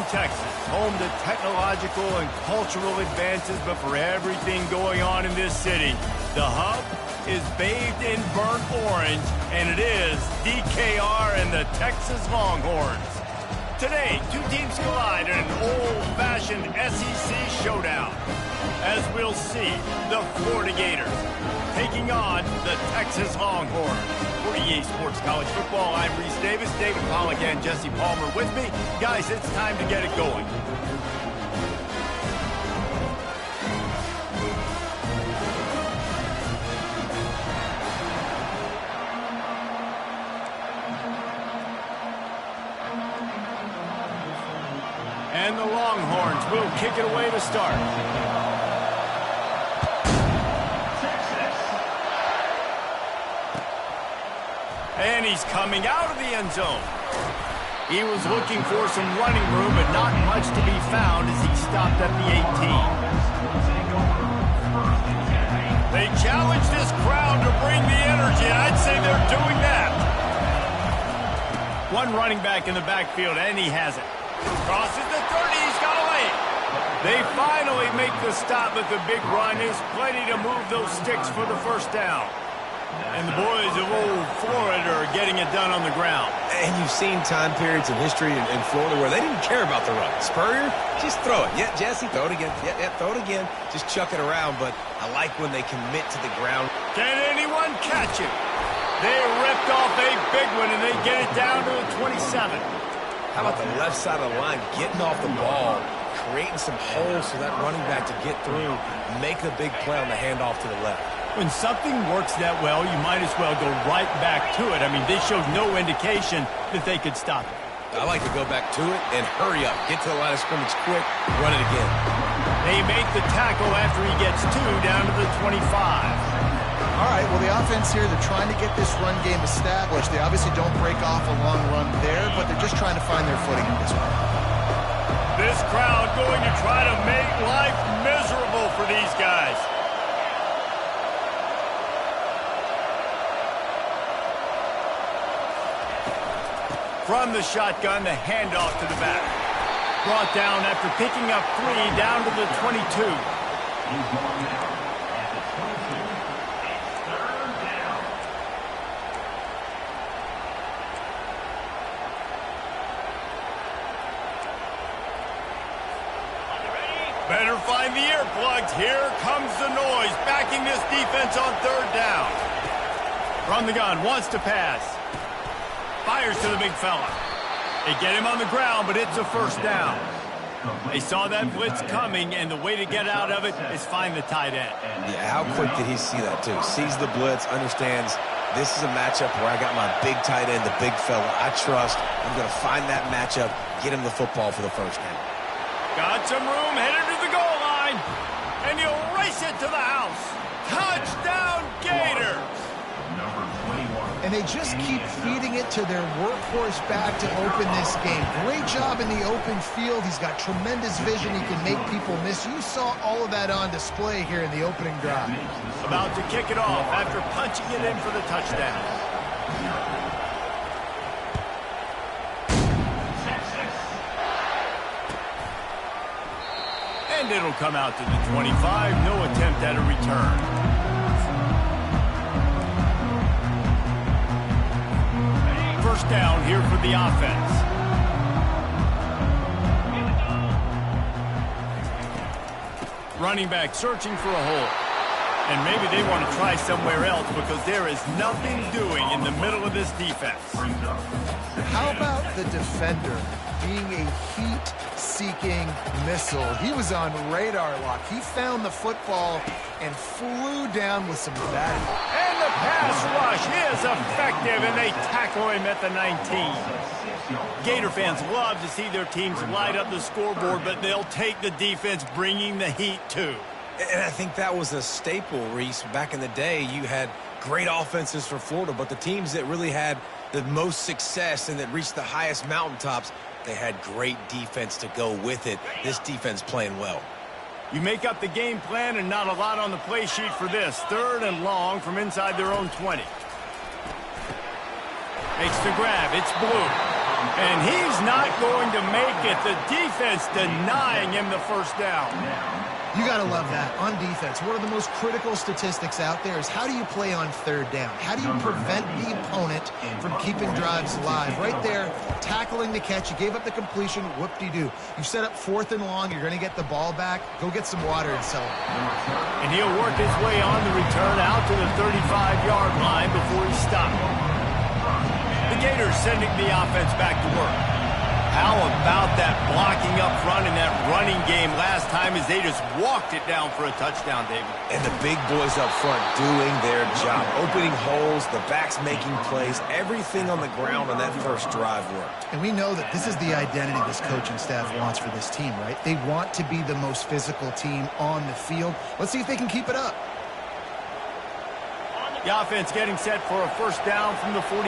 Texas, home to technological and cultural advances, but for everything going on in this city, the hub is bathed in burnt orange, and it is DKR and the Texas Longhorns. Today, two teams collide in an old-fashioned SEC showdown. As we'll see, the Florida Gators taking on the Texas Longhorns. For EA Sports College Football, I'm Reese Davis, David Pollack, and Jesse Palmer with me. Guys, it's time to get it going. And the Longhorns will kick it away to start. And he's coming out of the end zone. He was looking for some running room, but not much to be found as he stopped at the 18. They challenge this crowd to bring the energy, and I'd say they're doing that. One running back in the backfield, and he has it. Crosses the 30, he's got a lane. They finally make the stop, but the big run is plenty to move those sticks for the first down. And the boys of old Florida are getting it done on the ground. And you've seen time periods in history in Florida where they didn't care about the run. Spurrier, just throw it. Yeah, Jesse, throw it again. Yeah, throw it again. Just chuck it around, but I like when they commit to the ground. Can anyone catch it? They ripped off a big one, and they get it down to the 27. How about the left side of the line getting off the ball, creating some holes for that running back to get through, make a big play on the handoff to the left. When something works that well, you might as well go right back to it. I mean, they showed no indication that they could stop it. I like to go back to it and hurry up. Get to the line of scrimmage quick, run it again. They make the tackle after he gets two down to the 25. All right, well, the offense here, they're trying to get this run game established. They obviously don't break off a long run there, but they're just trying to find their footing in this one. This crowd going to try to make life miserable for these guys. From the shotgun, the handoff to the back. Brought down after picking up 3 down to the 22. Better find the earplugs. Here comes the noise, backing this defense on third down. From the gun, wants to pass. Fires to the big fella. They get him on the ground, but it's a first down. They saw that blitz coming, and the way to get out of it is find the tight end. Yeah, how quick did he see that, too? Sees the blitz, understands this is a matchup where I got my big tight end, the big fella I trust. I'm going to find that matchup, get him the football for the first down. Got some room, headed to the goal line, and he'll race it to the house. Touchdown, Gators! And they just keep feeding it to their workhorse back to open this game. Great job in the open field. He's got tremendous vision. He can make people miss. You saw all of that on display here in the opening drive. About to kick it off after punching it in for the touchdown. And it'll come out to the 25. No attempt at a return. First down here for the offense. Running back searching for a hole. And maybe they want to try somewhere else because there is nothing doing in the middle of this defense. How about the defender being a heat-seeking missile? He was on radar lock. He found the football and flew down with some batting. And the pass rush is effective, and they tackle him at the 19. Gator fans love to see their teams light up the scoreboard, but they'll take the defense bringing the heat too. And I think that was a staple, Reese. Back in the day, you had great offenses for Florida, but the teams that really had the most success and that reached the highest mountaintops, they had great defense to go with it. This defense playing well. You make up the game plan and not a lot on the play sheet for this. 3rd and long from inside their own 20. Makes the grab. It's Blue. And he's not going to make it. The defense denying him the first down. You got to love that. On defense, one of the most critical statistics out there is how do you play on third down? How do you prevent the opponent from keeping drives alive? Right there, tackling the catch. You gave up the completion. Whoop-de-doo. You set up 4th and long. You're going to get the ball back. Go get some water and celebrate. And he'll work his way on the return out to the 35-yard line before he stopped. The Gators sending the offense back to work. How about that blocking up front and that running game last time as they just walked it down for a touchdown, David? And the big boys up front doing their job, opening holes, the backs making plays, everything on the ground on that first drive worked. And we know that this is the identity this coaching staff wants for this team, right? They want to be the most physical team on the field. Let's see if they can keep it up. The offense getting set for a first down from the 45.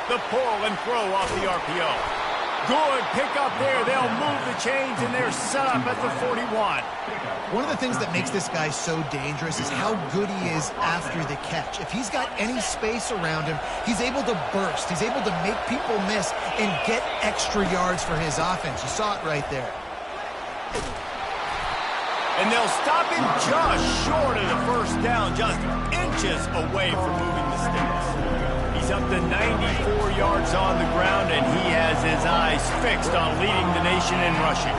The pull and throw off the RPO. Good pick up there. They'll move the chains, and they're set up at the 41. One of the things that makes this guy so dangerous is how good he is after the catch. If he's got any space around him, he's able to burst. He's able to make people miss and get extra yards for his offense. You saw it right there. And they'll stop him just short of the first down, just inches away from moving the sticks. He's up to 94 yards on the ground, and he has his eyes fixed on leading the nation in rushing.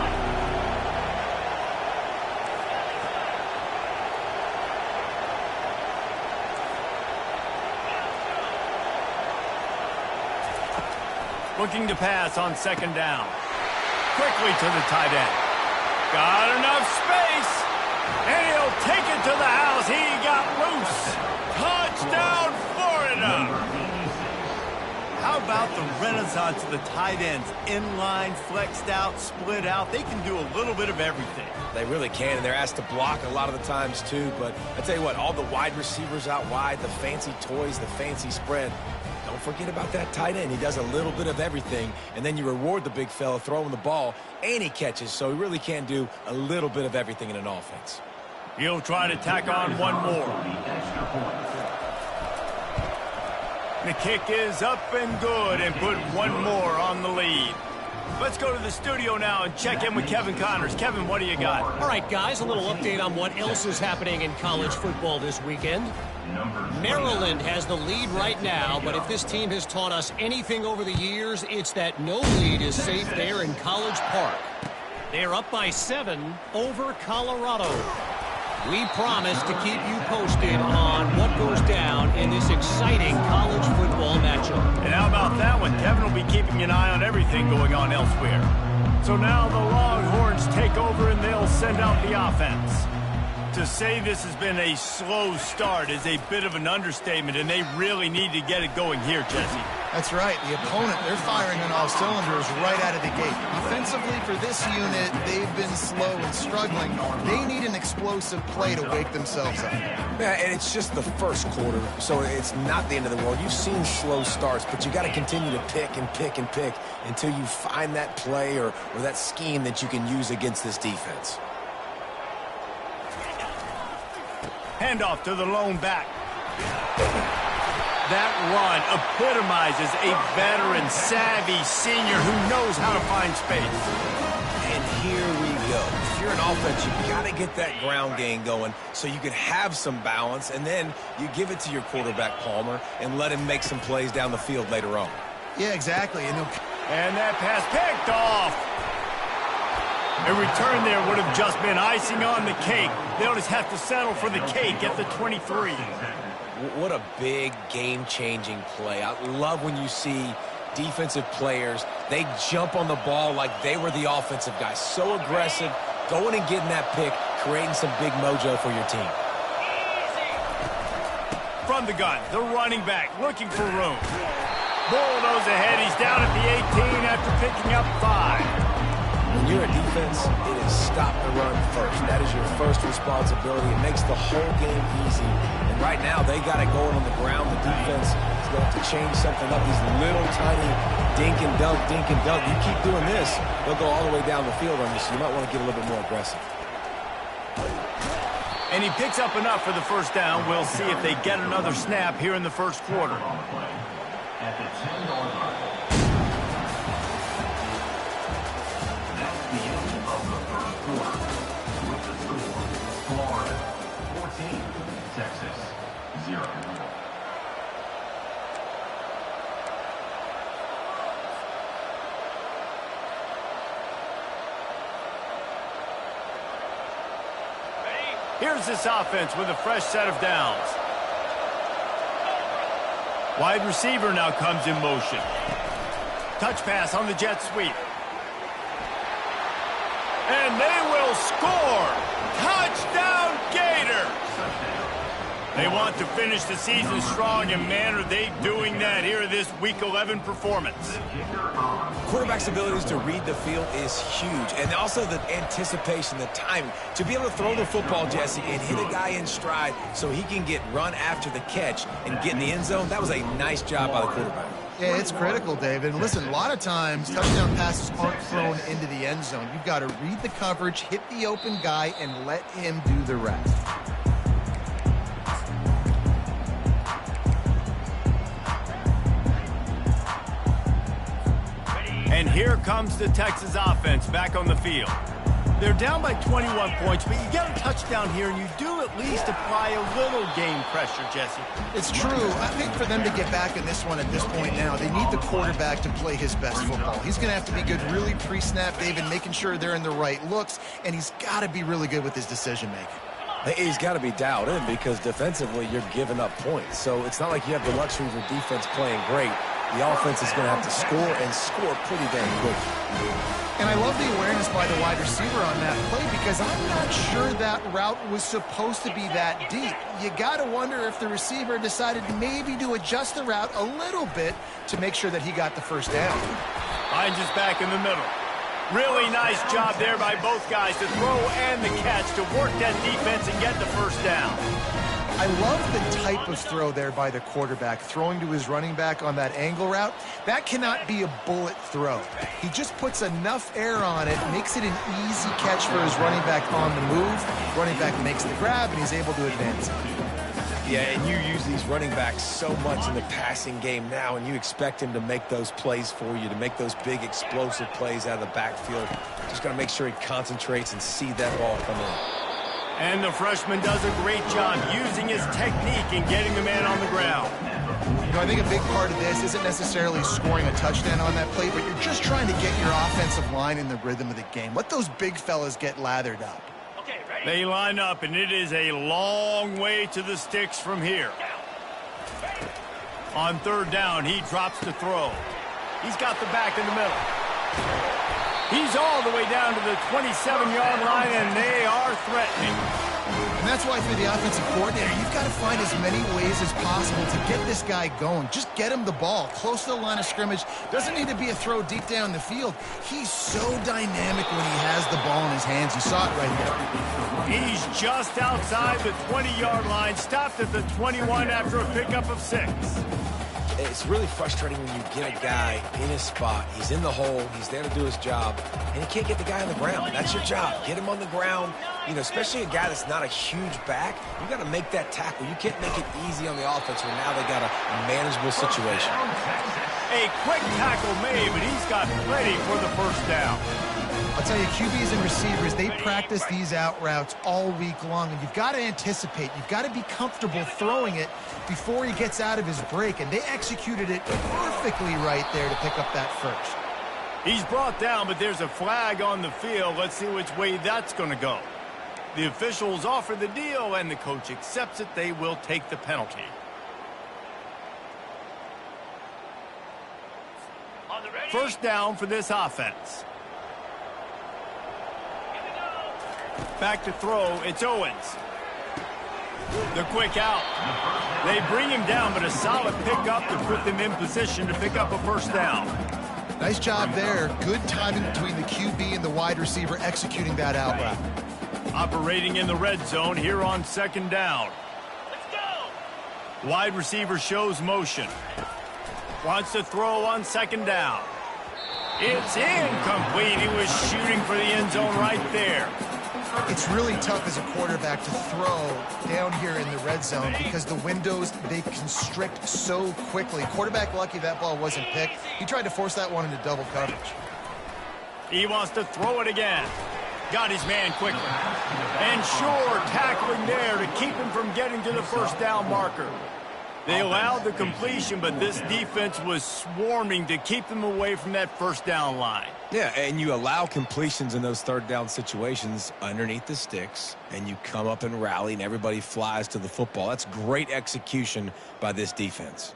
Looking to pass on second down. Quickly to the tight end. Got enough space, and he'll take it to the house. He got loose. Touchdown, Florida! How about the renaissance of the tight ends? Inline, flexed out, split out. They can do a little bit of everything. They really can, and they're asked to block a lot of the times, too. But I tell you what, all the wide receivers out wide, the fancy toys, the fancy spread, don't forget about that tight end. He does a little bit of everything, and then you reward the big fella throwing the ball, and he catches, so he really can do a little bit of everything in an offense. He'll try to tack on one more. The kick is up and good, and put one more on the lead. Let's go to the studio now and check in with Kevin Connors. Kevin, what do you got? All right, guys, a little update on what else is happening in college football this weekend. Maryland has the lead right now, but if this team has taught us anything over the years, it's that no lead is safe there in College Park. They're up by 7 over Colorado. We promise to keep you posted on what goes down in this exciting college football matchup. And how about that one? Kevin will be keeping an eye on everything going on elsewhere. So now the Longhorns take over and they'll send out the offense. To say this has been a slow start is a bit of an understatement, and they really need to get it going here, Jesse. That's right. The opponent, they're firing on all cylinders right out of the gate. Defensively for this unit, they've been slow and struggling. They need an explosive play to wake themselves up. Yeah, and it's just the first quarter, so it's not the end of the world. You've seen slow starts, but you got to continue to pick and pick and pick until you find that play or that scheme that you can use against this defense. Handoff to the lone back. That run epitomizes a veteran, savvy senior who knows how to find space. And here we go. If you're an offense, you've got to get that ground game going so you can have some balance, and then you give it to your quarterback, Palmer, and let him make some plays down the field later on. Yeah, exactly. And that pass picked off. A return there would have just been icing on the cake. They'll just have to settle for the cake at the 23. What a big game-changing play. I love when you see defensive players, they jump on the ball like they were the offensive guys. So aggressive, going and getting that pick, creating some big mojo for your team. From the gun, the running back looking for room. Bulldoze ahead. He's down at the 18 after picking up 5. When you're a defense, it is stop the run first. That is your first responsibility. It makes the whole game easy. And right now, they got it going on the ground. The defense is going to have to change something up. These little tiny dink and dunk, dink and dunk. You keep doing this, they'll go all the way down the field on you, so you might want to get a little bit more aggressive. And he picks up enough for the first down. We'll see if they get another snap here in the first quarter. At the 10-yard line. That's the end of the first quarter. With the score, Florida 14, Texas 0. Here's this offense with a fresh set of downs. Wide receiver now comes in motion. Touch pass on the jet sweep. And they will score! Touchdown Gators! They want to finish the season strong, and man, are they doing that here in this Week 11 performance. Quarterback's abilities to read the field is huge, and also the anticipation, the timing. To be able to throw the football, Jesse, and hit a guy in stride so he can get run after the catch and get in the end zone, that was a nice job by the quarterback. Yeah, it's critical, David. And listen, a lot of times touchdown passes aren't thrown into the end zone. You've got to read the coverage, hit the open guy, and let him do the rest. And here comes the Texas offense back on the field. They're down by 21 points, but you get a touchdown here, and you do at least apply a little game pressure, Jesse. It's true. I think for them to get back in this one at this point now, they need the quarterback to play his best football. He's going to have to be good really pre-snap, David, making sure they're in the right looks, and he's got to be really good with his decision-making. He's got to be dialed in because defensively you're giving up points. So it's not like you have the luxury of your defense playing great. The offense is going to have to score and score pretty damn quick. And I love the awareness by the wide receiver on that play because I'm not sure that route was supposed to be that deep. You got to wonder if the receiver decided maybe to adjust the route a little bit to make sure that he got the first down. Hines is back in the middle. Really nice job there by both guys to throw and the catch to work that defense and get the first down. I love the type of throw there by the quarterback, throwing to his running back on that angle route. That cannot be a bullet throw. He just puts enough air on it, makes it an easy catch for his running back on the move. Running back makes the grab, and he's able to advance it. Yeah, and you use these running backs so much in the passing game now, and you expect him to make those plays for you, to make those big explosive plays out of the backfield. Just got to make sure he concentrates and see that ball come in. And the freshman does a great job using his technique and getting the man on the ground. You know, I think a big part of this isn't necessarily scoring a touchdown on that play, but you're just trying to get your offensive line in the rhythm of the game. Let those big fellas get lathered up. Okay, ready? They line up, and it is a long way to the sticks from here. On third down, he drops the throw. He's got the back in the middle. He's all the way down to the 27-yard line, and they are threatening. And that's why for the offensive coordinator, you've got to find as many ways as possible to get this guy going. Just get him the ball close to the line of scrimmage. Doesn't need to be a throw deep down the field. He's so dynamic when he has the ball in his hands. You saw it right there. He's just outside the 20-yard line, stopped at the 21 after a pickup of 6. It's really frustrating when you get a guy in his spot. He's in the hole. He's there to do his job. And you can't get the guy on the ground. That's your job. Get him on the ground. You know, especially a guy that's not a huge back. You got to make that tackle. You can't make it easy on the offense when now they got a manageable situation. A quick tackle made, but he's got plenty for the first down. I'll tell you, QBs and receivers, they practice these out routes all week long, and you've got to anticipate. You've got to be comfortable throwing it before he gets out of his break, and they executed it perfectly right there to pick up that first. He's brought down, but there's a flag on the field. Let's see which way that's going to go. The officials offer the deal, and the coach accepts it. They will take the penalty. First down for this offense. Back to throw, it's Owens. The quick out. They bring him down, but a solid pickup to put them in position to pick up a first down. Nice job there. Good timing between the QB and the wide receiver executing that out route. Operating in the red zone here on second down. Let's go! Wide receiver shows motion. Wants to throw on second down. It's incomplete. He was shooting for the end zone right there. It's really tough as a quarterback to throw down here in the red zone because the windows, they constrict so quickly. Quarterback lucky that ball wasn't picked. He tried to force that one into double coverage. He wants to throw it again. Got his man quickly. And sure, tackling there to keep him from getting to the first down marker. They allowed the completion, but this defense was swarming to keep them away from that first down line. Yeah, and you allow completions in those third down situations underneath the sticks, and you come up and rally, and everybody flies to the football. That's great execution by this defense.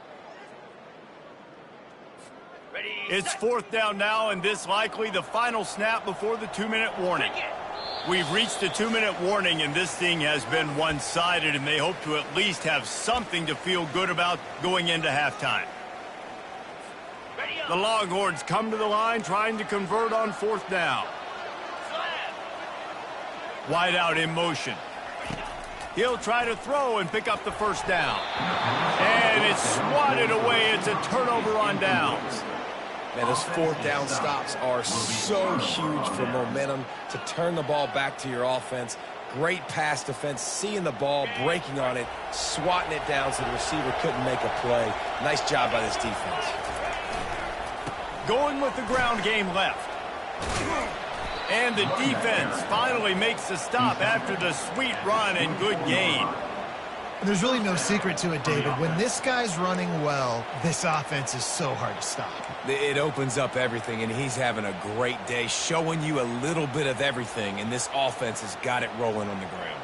It's fourth down now, and this likely the final snap before the 2-minute warning. We've reached the 2-minute warning, and this thing has been one-sided, and they hope to at least have something to feel good about going into halftime. The Longhorns come to the line trying to convert on fourth down. Wide out in motion. He'll try to throw and pick up the first down. And it's swatted away. It's a turnover on downs. Man, those fourth down stops are so huge for momentum to turn the ball back to your offense. Great pass defense, seeing the ball, breaking on it, swatting it down so the receiver couldn't make a play. Nice job by this defense. Going with the ground game left. And the defense finally makes the stop after the sweet run and good gain. There's really no secret to it, David. When this guy's running well, this offense is so hard to stop. It opens up everything, and he's having a great day, showing you a little bit of everything, and this offense has got it rolling on the ground.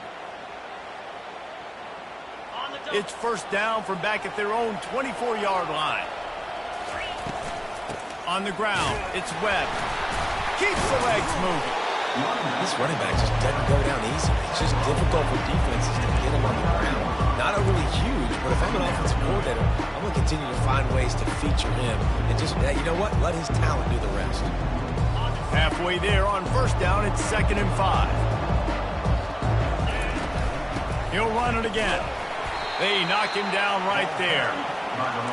It's first down from back at their own 24-yard line. On the ground, it's Webb. Keeps the legs moving. This running back just doesn't go down easy. It's just difficult for defenses to get him on the ground. Not overly huge, but if I'm an offensive coordinator, I'm going to continue to find ways to feature him. And just, you know what? Let his talent do the rest. Halfway there on first down, it's 2nd and 5. He'll run it again. They knock him down right there.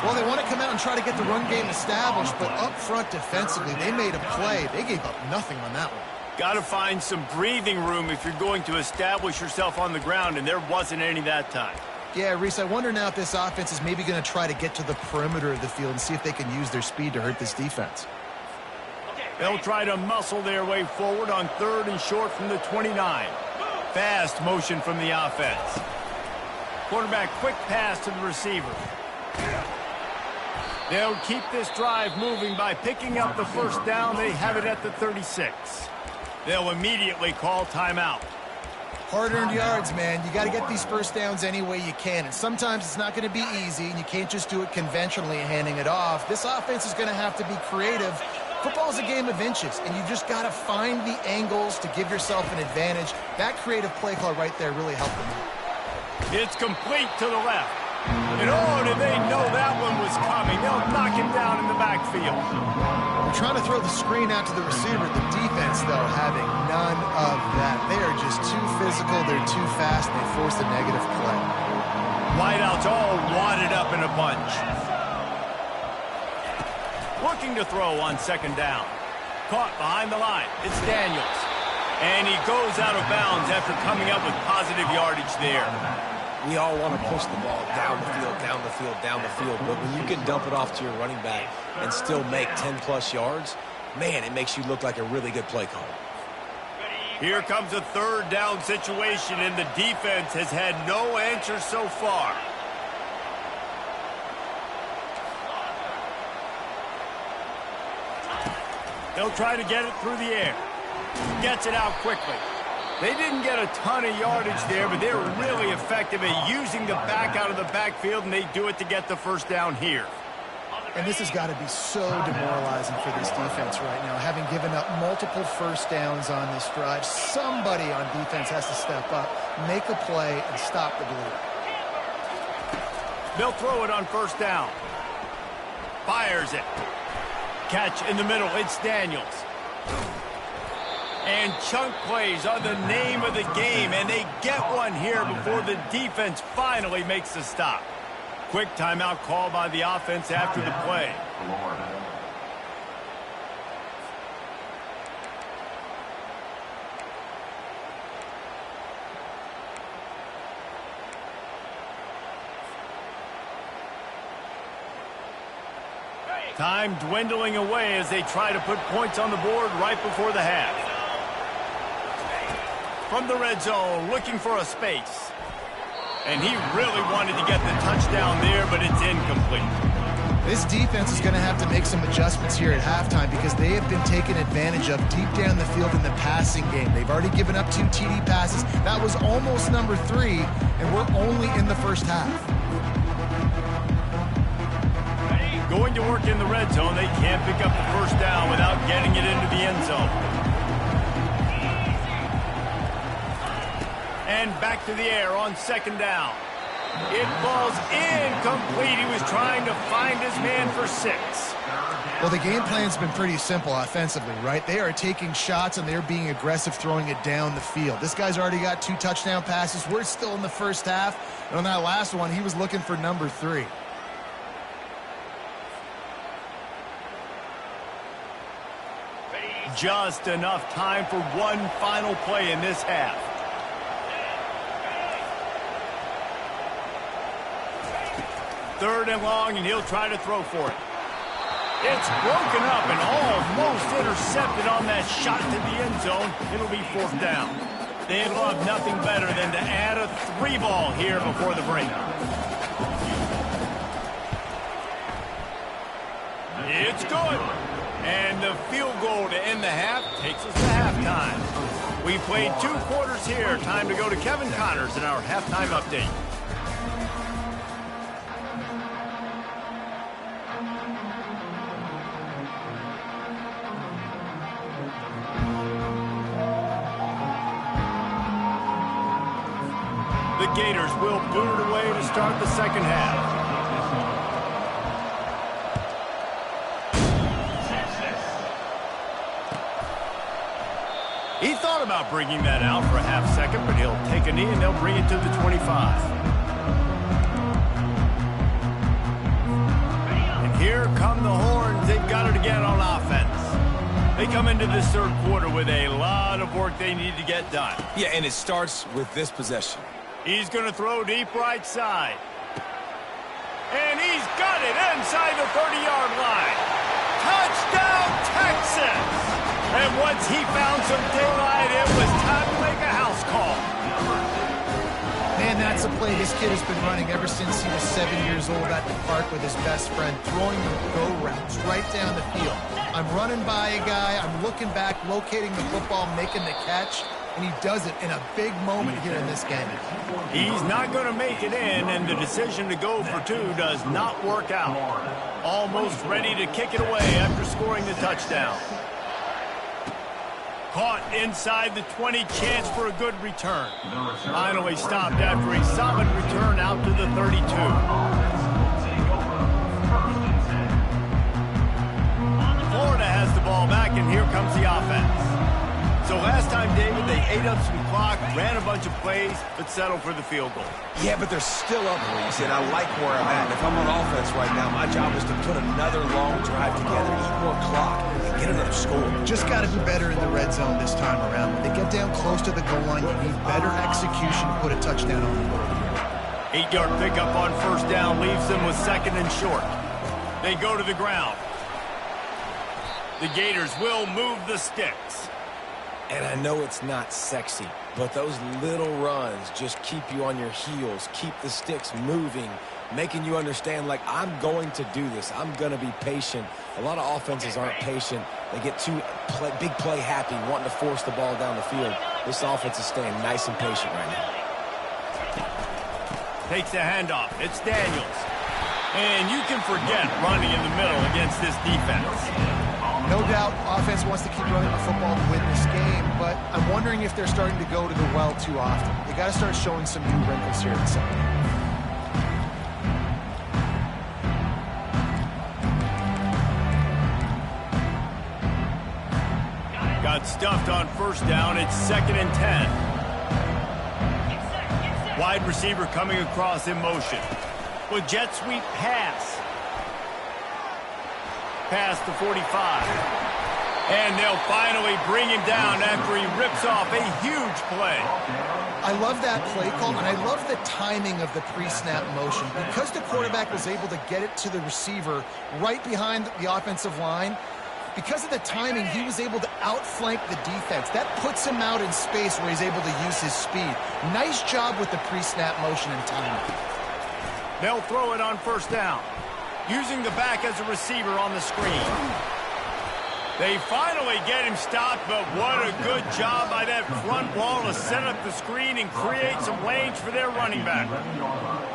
Well, they want to come out and try to get the run game established, but up front defensively, they made a play. They gave up nothing on that one. Got to find some breathing room if you're going to establish yourself on the ground, and there wasn't any that time. Yeah, Reese, I wonder now if this offense is maybe going to try to get to the perimeter of the field and see if they can use their speed to hurt this defense. They'll try to muscle their way forward on 3rd and short from the 29. Fast motion from the offense. Quarterback quick pass to the receiver. They'll keep this drive moving by picking up the first down. They have it at the 36. They'll immediately call timeout. Hard-earned yards, man. You got to get these first downs any way you can. And sometimes it's not going to be easy, and you can't just do it conventionally handing it off. This offense is going to have to be creative. Football's a game of inches, and you just got to find the angles to give yourself an advantage. That creative play call right there really helped them out. It's complete to the left. And oh, did they know that one was coming. They'll knock him down in the backfield. They're trying to throw the screen out to the receiver. The defense, though, having none of that. They are just too physical. They're too fast. They force the negative play. Wideouts all wadded up in a bunch. Looking to throw on 2nd down. Caught behind the line. It's Daniels. And he goes out of bounds after coming up with positive yardage there. We all want to push the ball down the field, down the field, down the field. But when you can dump it off to your running back and still make 10-plus yards, man, it makes you look like a really good play call. Here comes a 3rd down situation, and the defense has had no answer so far. They'll try to get it through the air. Gets it out quickly. They didn't get a ton of yardage there, but they're really effective at using the back out of the backfield, and they do it to get the first down here. And this has got to be so demoralizing for this defense right now, having given up multiple first downs on this drive. Somebody on defense has to step up, make a play, and stop the bleed. They'll throw it on first down. Fires it. Catch in the middle. It's Daniels. And chunk plays are the name of the game, and they get one here before the defense finally makes the stop. Quick timeout call by the offense after the play. Time dwindling away as they try to put points on the board right before the half. From the red zone, looking for a space. And he really wanted to get the touchdown there, but it's incomplete. This defense is going to have to make some adjustments here at halftime because they have been taken advantage of deep down the field in the passing game. They've already given up 2 TD passes. That was almost number 3, and we're only in the first half. Going to work in the red zone, they can't pick up the first down without getting it into the end zone. And back to the air on second down. It falls incomplete. He was trying to find his man for 6. Well, the game plan's been pretty simple offensively, right? They are taking shots, and they're being aggressive throwing it down the field. This guy's already got 2 touchdown passes. We're still in the first half. And on that last one, he was looking for number 3. Just enough time for one final play in this half. Third and long, and he'll try to throw for it. It's broken up and almost intercepted on that shot to the end zone. It'll be 4th down. They'd love nothing better than to add a 3 ball here before the break. It's good. And the field goal to end the half takes us to halftime. We played 2 quarters here. Time to go to Kevin Connors in our halftime update. The Gators will boot it away to start the second half. He thought about bringing that out for a half second, but he'll take a knee and they'll bring it to the 25. And here come the horns. They've got it again on offense. They come into this third quarter with a lot of work they need to get done. Yeah, and it starts with this possession. He's going to throw deep right side. And he's got it inside the 30-yard line. Touchdown, Texas! And once he found some daylight, it was time to make a house call. Man, that's a play this kid has been running ever since he was 7 years old at the park with his best friend, throwing the go routes right down the field. I'm running by a guy, I'm looking back, locating the football, making the catch, and he does it in a big moment here in this game. He's not going to make it in, and the decision to go for 2 does not work out. Almost ready to kick it away after scoring the touchdown. Caught inside the 20, chance for a good return. Finally stopped after a solid return out to the 32. Florida has the ball back, and here comes the offense. So last time, David, they ate up some clock, ran a bunch of plays, but settled for the field goal. Yeah, but they're still up, Reese, and I like where I'm at. If I'm on offense right now, my job is to put another long drive together, eat more clock, and get another score. Just got to be better in the red zone this time around. When they get down close to the goal line, you need better execution to put a touchdown on the board here. 8-yard pickup on first down leaves them with second and short. They go to the ground. The Gators will move the sticks. And I know it's not sexy, but those little runs just keep you on your heels, keep the sticks moving, making you understand, like, I'm going to do this. I'm going to be patient. A lot of offenses aren't patient. They get too big play happy, wanting to force the ball down the field. This offense is staying nice and patient right now. Takes a handoff. It's Daniels. And you can forget running in the middle against this defense. No doubt offense wants to keep running the football to win this game, but I'm wondering if they're starting to go to the well too often. They got to start showing some new wrinkles here in second. Got stuffed on first down. It's 2nd and 10. Wide receiver coming across in motion. With jet sweep pass. Past the 45. And they'll finally bring him down after he rips off a huge play. I love that play call, and I love the timing of the pre-snap motion. Because the quarterback was able to get it to the receiver right behind the offensive line, because of the timing, he was able to outflank the defense. That puts him out in space where he's able to use his speed. Nice job with the pre-snap motion and timing. They'll throw it on first down, using the back as a receiver on the screen. They finally get him stopped, but what a good job by that front wall to set up the screen and create some lanes for their running back.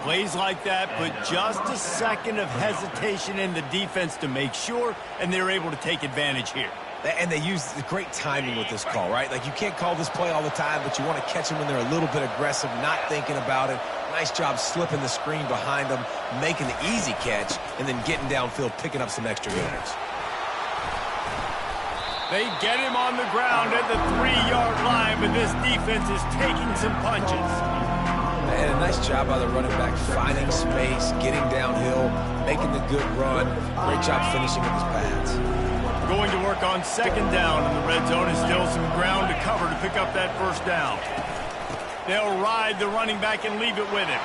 Plays like that put just a second of hesitation in the defense to make sure, and they're able to take advantage here. And they use the great timing with this call, right? Like, you can't call this play all the time, but you want to catch them when they're a little bit aggressive, not thinking about it. Nice job slipping the screen behind them, making the easy catch, and then getting downfield, picking up some extra yards. They get him on the ground at the 3-yard line, but this defense is taking some punches. And a nice job by the running back, finding space, getting downhill, making the good run. Great job finishing with his pads. Going to work on second down, and the red zone is still some ground to cover to pick up that first down. They'll ride the running back and leave it with him.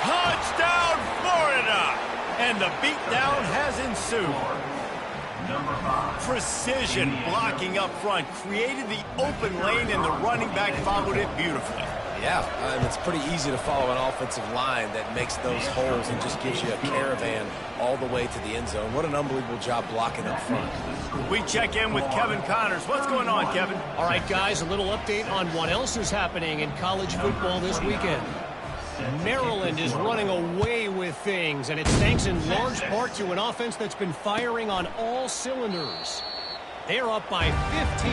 Touchdown, Florida! And the beatdown has ensued. Precision blocking up front created the open lane, and the running back followed it beautifully. Yeah, and it's pretty easy to follow an offensive line that makes those holes and just gives you a caravan all the way to the end zone. What an unbelievable job blocking up front. We check in with Kevin Connors. What's going on, Kevin? All right, guys, a little update on what else is happening in college football this weekend. Maryland is running away with things, and it's thanks in large part to an offense that's been firing on all cylinders. They're up by 15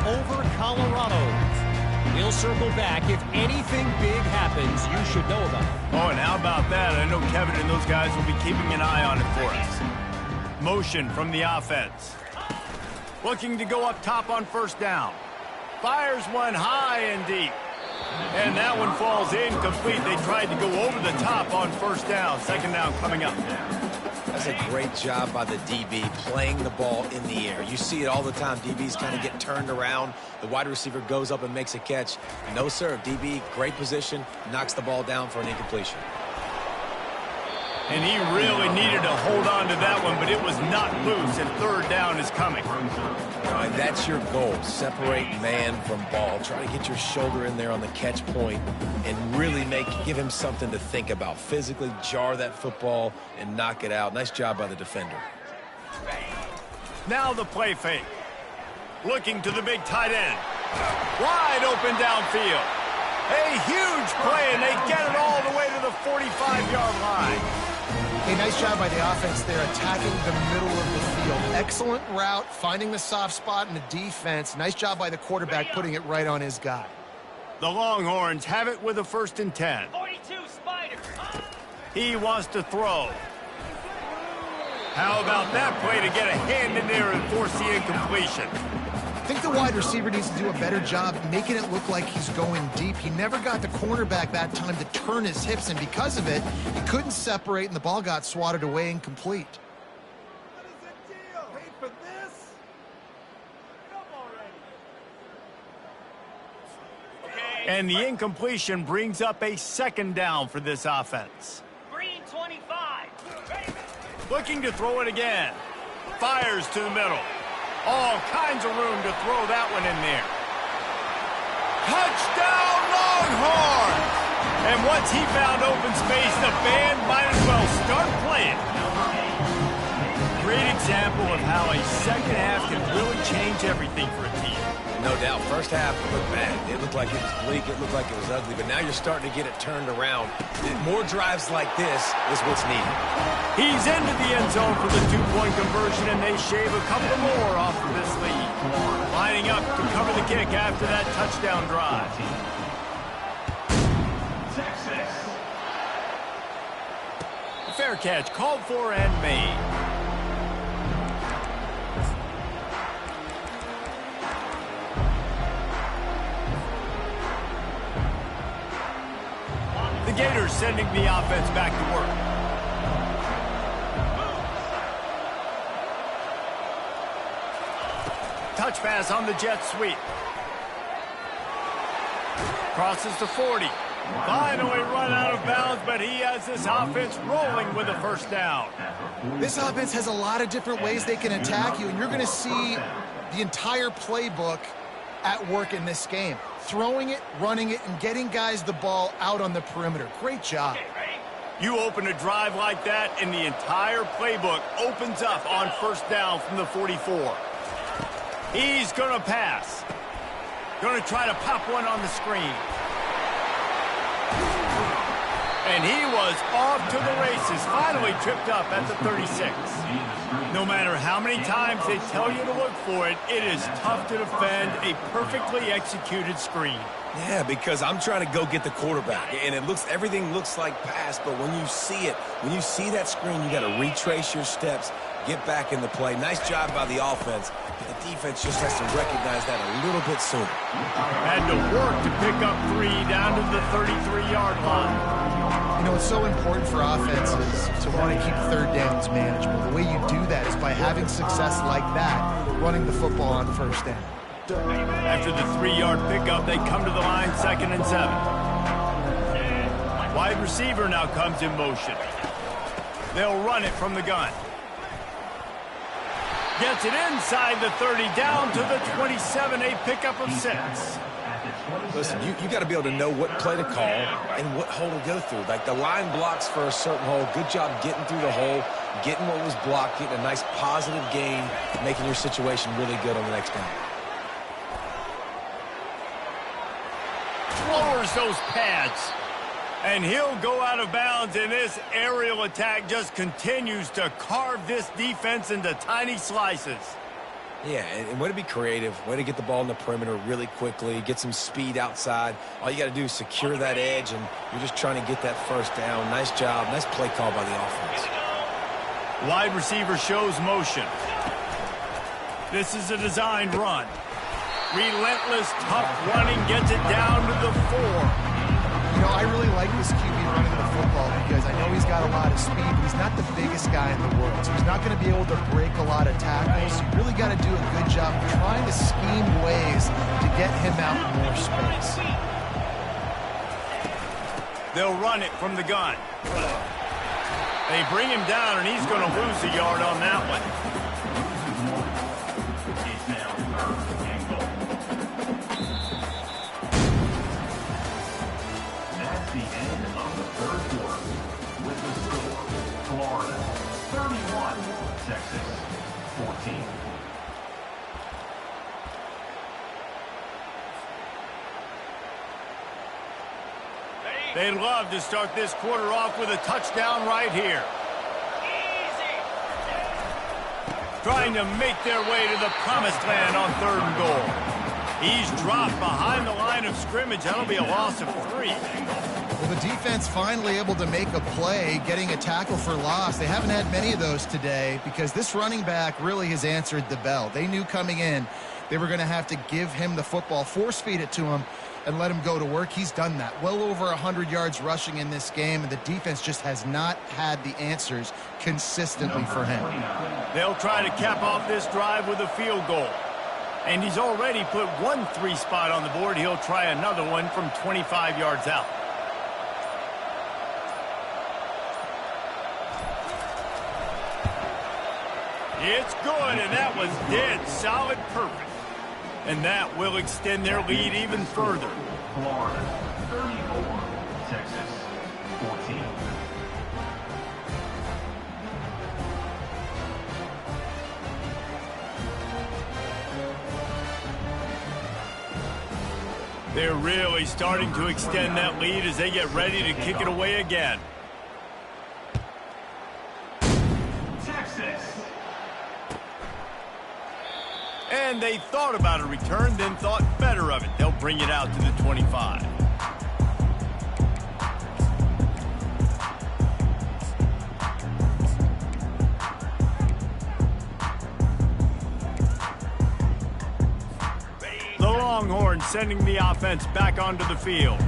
over Colorado. We'll circle back if anything big happens you should know about. Oh, and how about that? I know Kevin and those guys will be keeping an eye on it for us. Motion from the offense. Looking to go up top on first down. Fires one high and deep. And that one falls incomplete. They tried to go over the top on first down. Second down coming up. That's a great job by the DB, playing the ball in the air. You see it all the time. DBs kind of get turned around. The wide receiver goes up and makes a catch. No, sir. DB, great position, knocks the ball down for an incompletion. And he really needed to hold on to that one, but it was not loose, and third down is coming. All right, that's your goal. Separate man from ball. Try to get your shoulder in there on the catch point and really give him something to think about. Physically jar that football and knock it out. Nice job by the defender. Now the play fake. Looking to the big tight end. Wide open downfield. A huge play, and they get it all the way to the 45-yard line. Hey, nice job by the offense there, attacking the middle of the field. Excellent route, finding the soft spot in the defense. Nice job by the quarterback putting it right on his guy. The Longhorns have it with a 1st and 10. 42 Spider. He wants to throw. How about that play to get a hand in there and force the incompletion? I think the wide receiver needs to do a better job making it look like he's going deep. He never got the cornerback that time to turn his hips, and because of it, he couldn't separate, and the ball got swatted away incomplete. What is the deal? Paid for this? Come already. And the incompletion brings up a second down for this offense. Green 25. Ready. Looking to throw it again. Fires to the middle. All kinds of room to throw that one in there. Touchdown, Longhorns! And once he found open space, the band might as well start playing. Great example of how a second half can really change everything for a team. No doubt. First half looked bad. It looked like it was bleak. It looked like it was ugly. But now you're starting to get it turned around. More drives like this is what's needed. He's into the end zone for the two-point conversion, and they shave a couple more off of this lead. Lining up to cover the kick after that touchdown drive. Texas. Fair catch called for and made. The Gators sending the offense back to work. Touch pass on the jet sweep. Crosses to 40. Finally run out of bounds, but he has this offense rolling with a first down. This offense has a lot of different ways they can attack you, and you're going to see the entire playbook at work in this game. Throwing it, running it, and getting guys the ball out on the perimeter. Great job. You open a drive like that, and the entire playbook opens up on first down from the 44. He's going to pass. Going to try to pop one on the screen. And he was off to the races, finally tripped up at the 36. No matter how many times they tell you to look for it, it is tough to defend a perfectly executed screen. Yeah, because I'm trying to go get the quarterback, and everything looks like pass, but when you see it, when you see that screen, you got to retrace your steps, get back in the play. Nice job by the offense, but the defense just has to recognize that a little bit sooner. Had to work to pick up 3 down to the 33-yard line. You know, it's so important for offenses to want to keep third downs manageable. The way you do that is by having success like that, running the football on first down. After the 3-yard pickup, they come to the line 2nd and 7. Wide receiver now comes in motion. They'll run it from the gun. Gets it inside the 30, down to the 27, a pickup of 6. Listen, you got to be able to know what play to call and what hole to go through. Like the line blocks for a certain hole. Good job getting through the hole, getting what was blocked, getting a nice positive gain, making your situation really good on the next down. Lowers those pads. And he'll go out of bounds, and this aerial attack just continues to carve this defense into tiny slices. Yeah, and way to be creative, way to get the ball in the perimeter really quickly, get some speed outside. All you got to do is secure that edge, and you're just trying to get that first down. Nice job, nice play call by the offense. Wide receiver shows motion. This is a designed run. Relentless, tough running, gets it down to the 4. You know, I really like this QB running the football because I know he's got a lot of speed, but he's not the biggest guy in the world, so he's not going to be able to break a lot of tackles. So you really got to do a good job trying to scheme ways to get him out in more space. They'll run it from the gun. They bring him down, and he's going to lose a yard on that one. The end of the third quarter with the score, Florida 31, Texas 14. They'd love to start this quarter off with a touchdown right here. Trying to make their way to the promised land on 3rd and goal. He's dropped behind the line of scrimmage. That'll be a loss of 3. Well, the defense finally able to make a play, getting a tackle for loss. They haven't had many of those today because this running back really has answered the bell. They knew coming in they were going to have to give him the football, force feed it to him, and let him go to work. He's done that. Well over 100 yards rushing in this game, and the defense just has not had the answers consistently for him. They'll try to cap off this drive with a field goal. And he's already put 1 3 spot on the board. He'll try another one from 25 yards out. It's good, and that was dead solid perfect. And that will extend their lead even further. Florida 34, Texas 14. They're really starting to extend that lead as they get ready to kick it away again. Texas. And they thought about a return, then thought better of it. They'll bring it out to the 25. The Longhorns sending the offense back onto the field.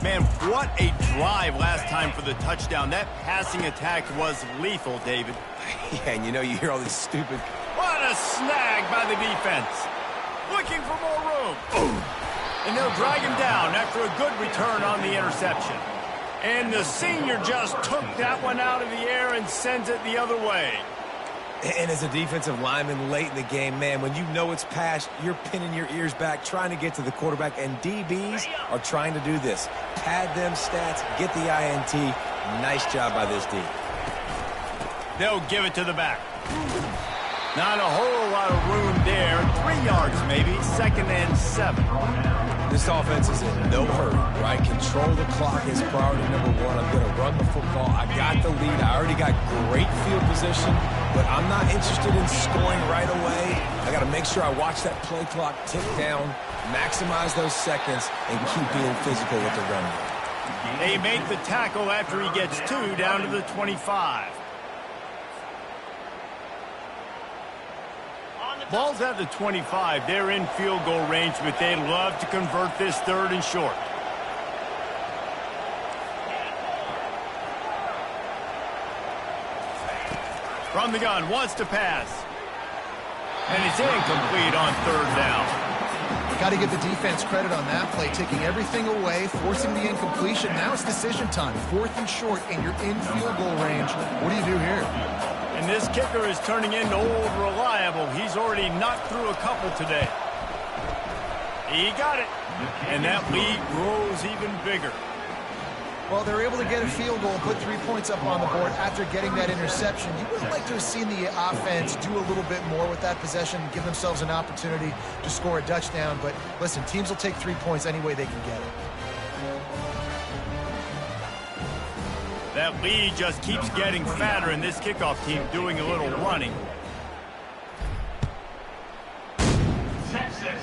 Man, what a drive last time for the touchdown. That passing attack was lethal, David. Yeah, and you know, you hear all these stupid... What a snag by the defense. looking for more room. And they'll drag him down after a good return on the interception. And the senior just took that one out of the air and sends it the other way. And as a defensive lineman late in the game, man, when you know it's passed, you're pinning your ears back, trying to get to the quarterback, and DBs are trying to do this. Pad them stats, get the INT. Nice job by this D. They'll give it to the back. Not a whole lot of room there. 3 yards maybe, 2nd and 7. This offense is in no hurry, right? Control the clock is priority number 1. I'm going to run the football. I got the lead. I already got great field position, but I'm not interested in scoring right away. I got to make sure I watch that play clock tick down, maximize those seconds, and keep being physical with the run. They make the tackle after he gets 2 down to the 25. Ball's at the 25. They're in field goal range, but they'd love to convert this 3rd and short. From the gun, wants to pass. And it's incomplete on 3rd down. Got to give the defense credit on that play, taking everything away, forcing the incompletion. Now it's decision time. 4th and short, and you're in field goal range. What do you do here? And this kicker is turning into old reliable. He's already knocked through a couple today. He got it. And that lead grows even bigger. Well, they're able to get a field goal, put 3 points up on the board after getting that interception. You would like to have seen the offense do a little bit more with that possession, give themselves an opportunity to score a touchdown. But listen, teams will take 3 points any way they can get it. That lead just keeps getting fatter, and this kickoff team doing a little running. Texas.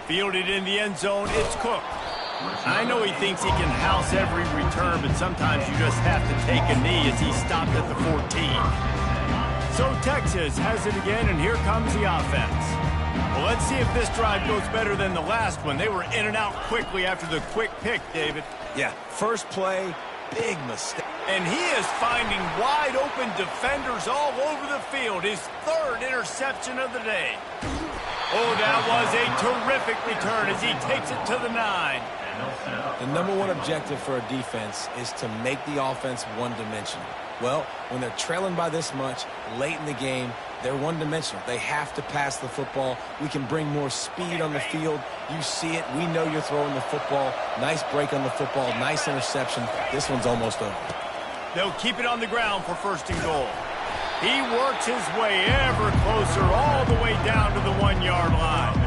Fielded in the end zone, it's Cook. I know he thinks he can house every return, but sometimes you just have to take a knee as he stopped at the 14. So Texas has it again, and here comes the offense. Well, let's see if this drive goes better than the last one. They were in and out quickly after the quick pick, David. Yeah, first play, big mistake. And he is finding wide-open defenders all over the field. His 3rd interception of the day. Oh, that was a terrific return as he takes it to the 9. The number 1 objective for a defense is to make the offense one-dimensional. Well, when they're trailing by this much, late in the game, they're one-dimensional. They have to pass the football. We can bring more speed on the field. You see it. We know you're throwing the football. Nice break on the football. Nice interception. This one's almost over. They'll keep it on the ground for 1st and goal. He works his way ever closer all the way down to the 1-yard line.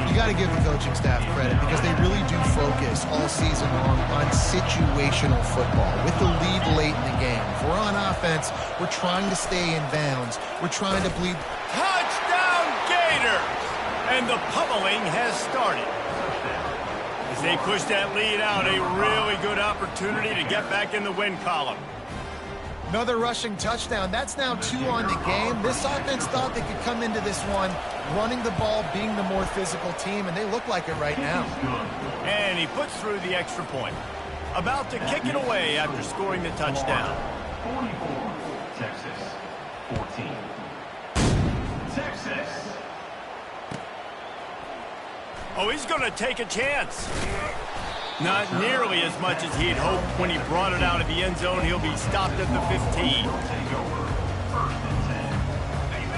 You got to give the coaching staff credit because they really do focus all season long on situational football with the lead late in the game. If we're on offense, we're trying to stay in bounds. We're trying to bleed. Touchdown, Gator! And the pummeling has started. As they push that lead out, a really good opportunity to get back in the win column. Another rushing touchdown. That's now 2 on the game. This offense thought they could come into this one running the ball, being the more physical team, and they look like it right now. And he puts through the extra point. About to kick it away after scoring the touchdown. 44, Texas. 14. Texas. Oh, he's going to take a chance. Not nearly as much as he'd hoped when he brought it out of the end zone. He'll be stopped at the 15.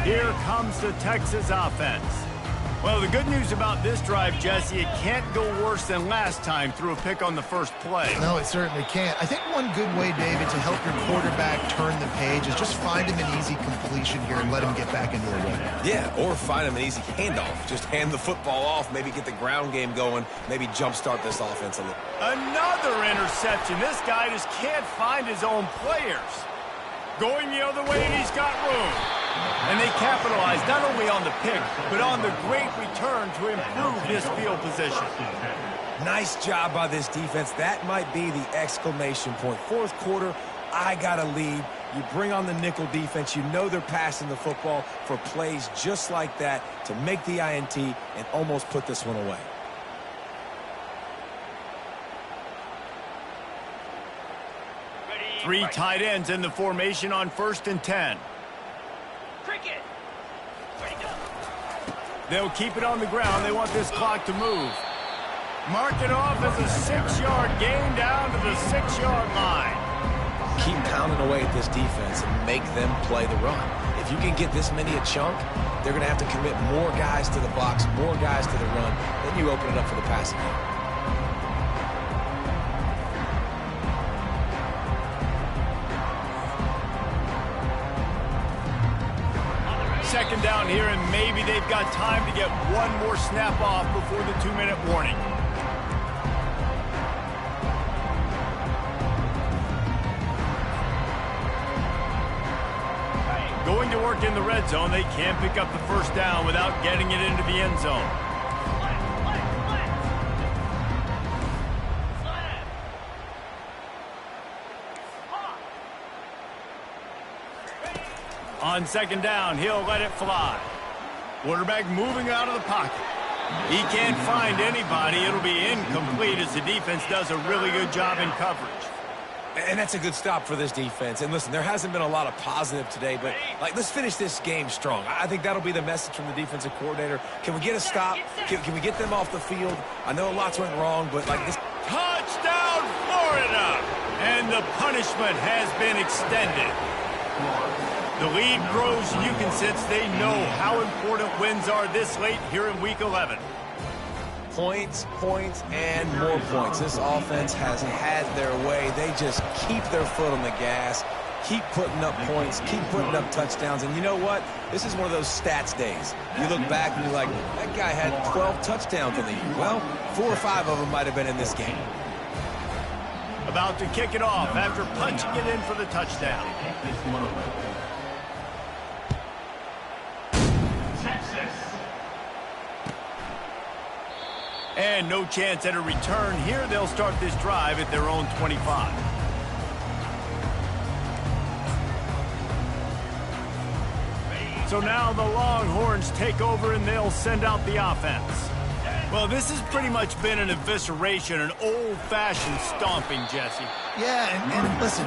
Here comes the Texas offense. Well, the good news about this drive, Jesse, it can't go worse than last time through a pick on the first play. No, it certainly can't. I think one good way, David, to help your quarterback turn the page is just find him an easy completion here and let him get back into a rhythm. Yeah, or find him an easy handoff. Just hand the football off, maybe get the ground game going, maybe jumpstart this offense a little. Another interception. This guy just can't find his own players. Going the other way, and he's got room. And they capitalize not only on the pick, but on the great return to improve this field position. Nice job by this defense. That might be the exclamation point. Fourth quarter, I got a lead. You bring on the nickel defense. You know they're passing the football for plays just like that to make the INT and almost put this one away. Three tight ends in the formation on 1st and 10. They'll keep it on the ground. They want this clock to move. Mark it off as a 6-yard gain down to the 6-yard line. Keep pounding away at this defense and make them play the run. If you can get this many a chunk, they're going to have to commit more guys to the box, more guys to the run. Then you open it up for the passing game. Second down here, and maybe they've got time to get one more snap off before the 2-minute warning. Going to work in the red zone, they can't pick up the first down without getting it into the end zone. On second down, he'll let it fly. Quarterback moving out of the pocket. He can't find anybody. It'll be incomplete as the defense does a really good job in coverage. And that's a good stop for this defense. And listen, there hasn't been a lot of positive today, but let's finish this game strong. I think that'll be the message from the defensive coordinator. Can we get a stop? Can we get them off the field? I know lots went wrong, but this... Touchdown, Florida! And the punishment has been extended. The lead grows, and you can sense they know how important wins are this late here in Week 11. Points, points, and more points. This offense has had their way. They just keep their foot on the gas, keep putting up points, keep putting up touchdowns. And you know what? This is one of those stats days. You look back and you're like, that guy had 12 touchdowns in the year. Well, 4 or 5 of them might have been in this game. About to kick it off after punching it in for the touchdown. And no chance at a return here. They'll start this drive at their own 25. So now the Longhorns take over and they'll send out the offense. Well, this has pretty much been an evisceration, an old-fashioned stomping, Jesse. Yeah, and listen,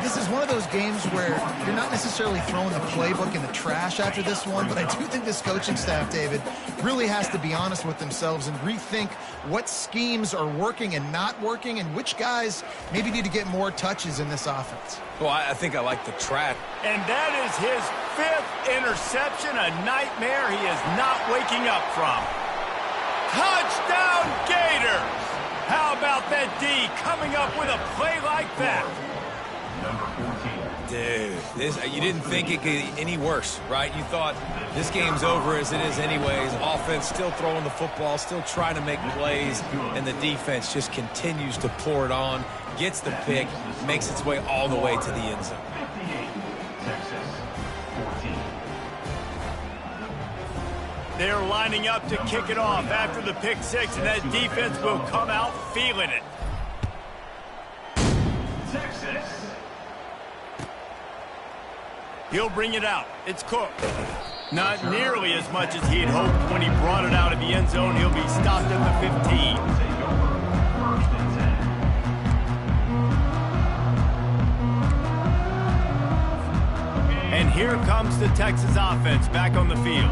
this is one of those games where you're not necessarily throwing the playbook in the trash after this one, but I do think this coaching staff, David, really has to be honest with themselves and rethink what schemes are working and not working and which guys maybe need to get more touches in this offense. Well, I think I like the trap. And that is his 5th interception, a nightmare he is not waking up from. Touchdown, Gators! How about that D coming up with a play like that? Dude, you didn't think it could get any worse, right? You thought this game's over as it is anyways. Offense still throwing the football, still trying to make plays, and the defense just continues to pour it on, gets the pick, makes its way all the way to the end zone. They're lining up to kick it off after the pick six, and that defense will come out feeling it. Texas. He'll bring it out. It's Cook. Not nearly as much as he'd hoped when he brought it out of the end zone. He'll be stopped at the 15. And here comes the Texas offense back on the field.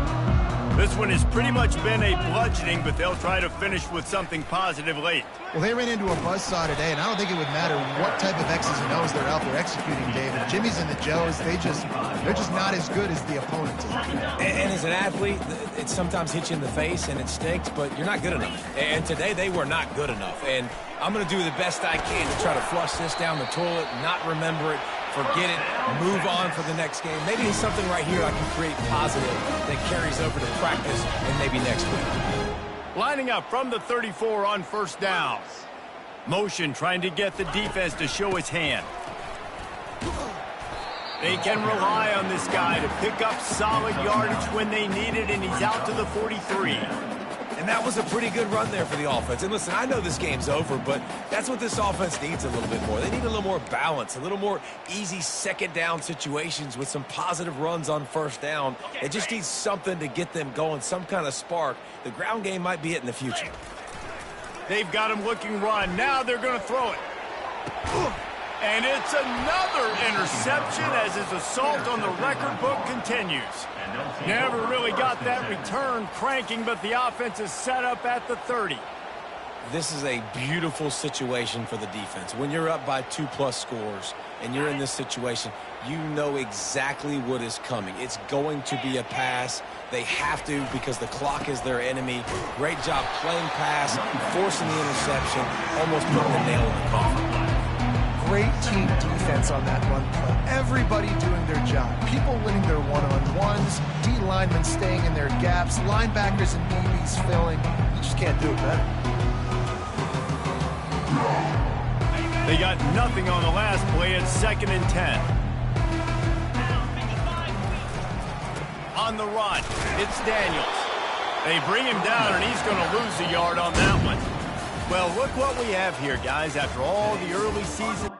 This one has pretty much been a bludgeoning, but they'll try to finish with something positive late. Well, they ran into a buzzsaw today, and I don't think it would matter what type of X's and O's they're out there executing, David. Jimmy's and the Joes, they're just not as good as the opponent is. And as an athlete, it sometimes hits you in the face and it stinks, but you're not good enough. And today they were not good enough. And I'm going to do the best I can to try to flush this down the toilet, not remember it, forget it, move on for the next game. Maybe it's something right here I can create positive that carries over to practice and maybe next week. Lining up from the 34 on first down. Motion trying to get the defense to show his hand. They can rely on this guy to pick up solid yardage when they need it, and he's out to the 43. And that was a pretty good run there for the offense. And listen, I know this game's over, but that's what this offense needs a little bit more. They need a little more balance, a little more easy second down situations with some positive runs on first down. It just needs something to get them going, some kind of spark. The ground game might be it in the future. They've got him looking run. Now they're going to throw it. And it's another interception as his assault on the record book continues. Never really got that return cranking, but the offense is set up at the 30. This is a beautiful situation for the defense. When you're up by 2+ scores and you're in this situation, you know exactly what is coming. It's going to be a pass. They have to because the clock is their enemy. Great job playing pass, forcing the interception, almost putting the nail in the coffin. Great team defense on that run play. Everybody doing their job. People winning their one-on-ones, D linemen staying in their gaps, linebackers and DBs filling. You just can't do it better. They got nothing on the last play at 2nd and 10. On the run, it's Daniels. They bring him down, and he's going to lose a yard on that one. Well, look what we have here, guys. After all the early season.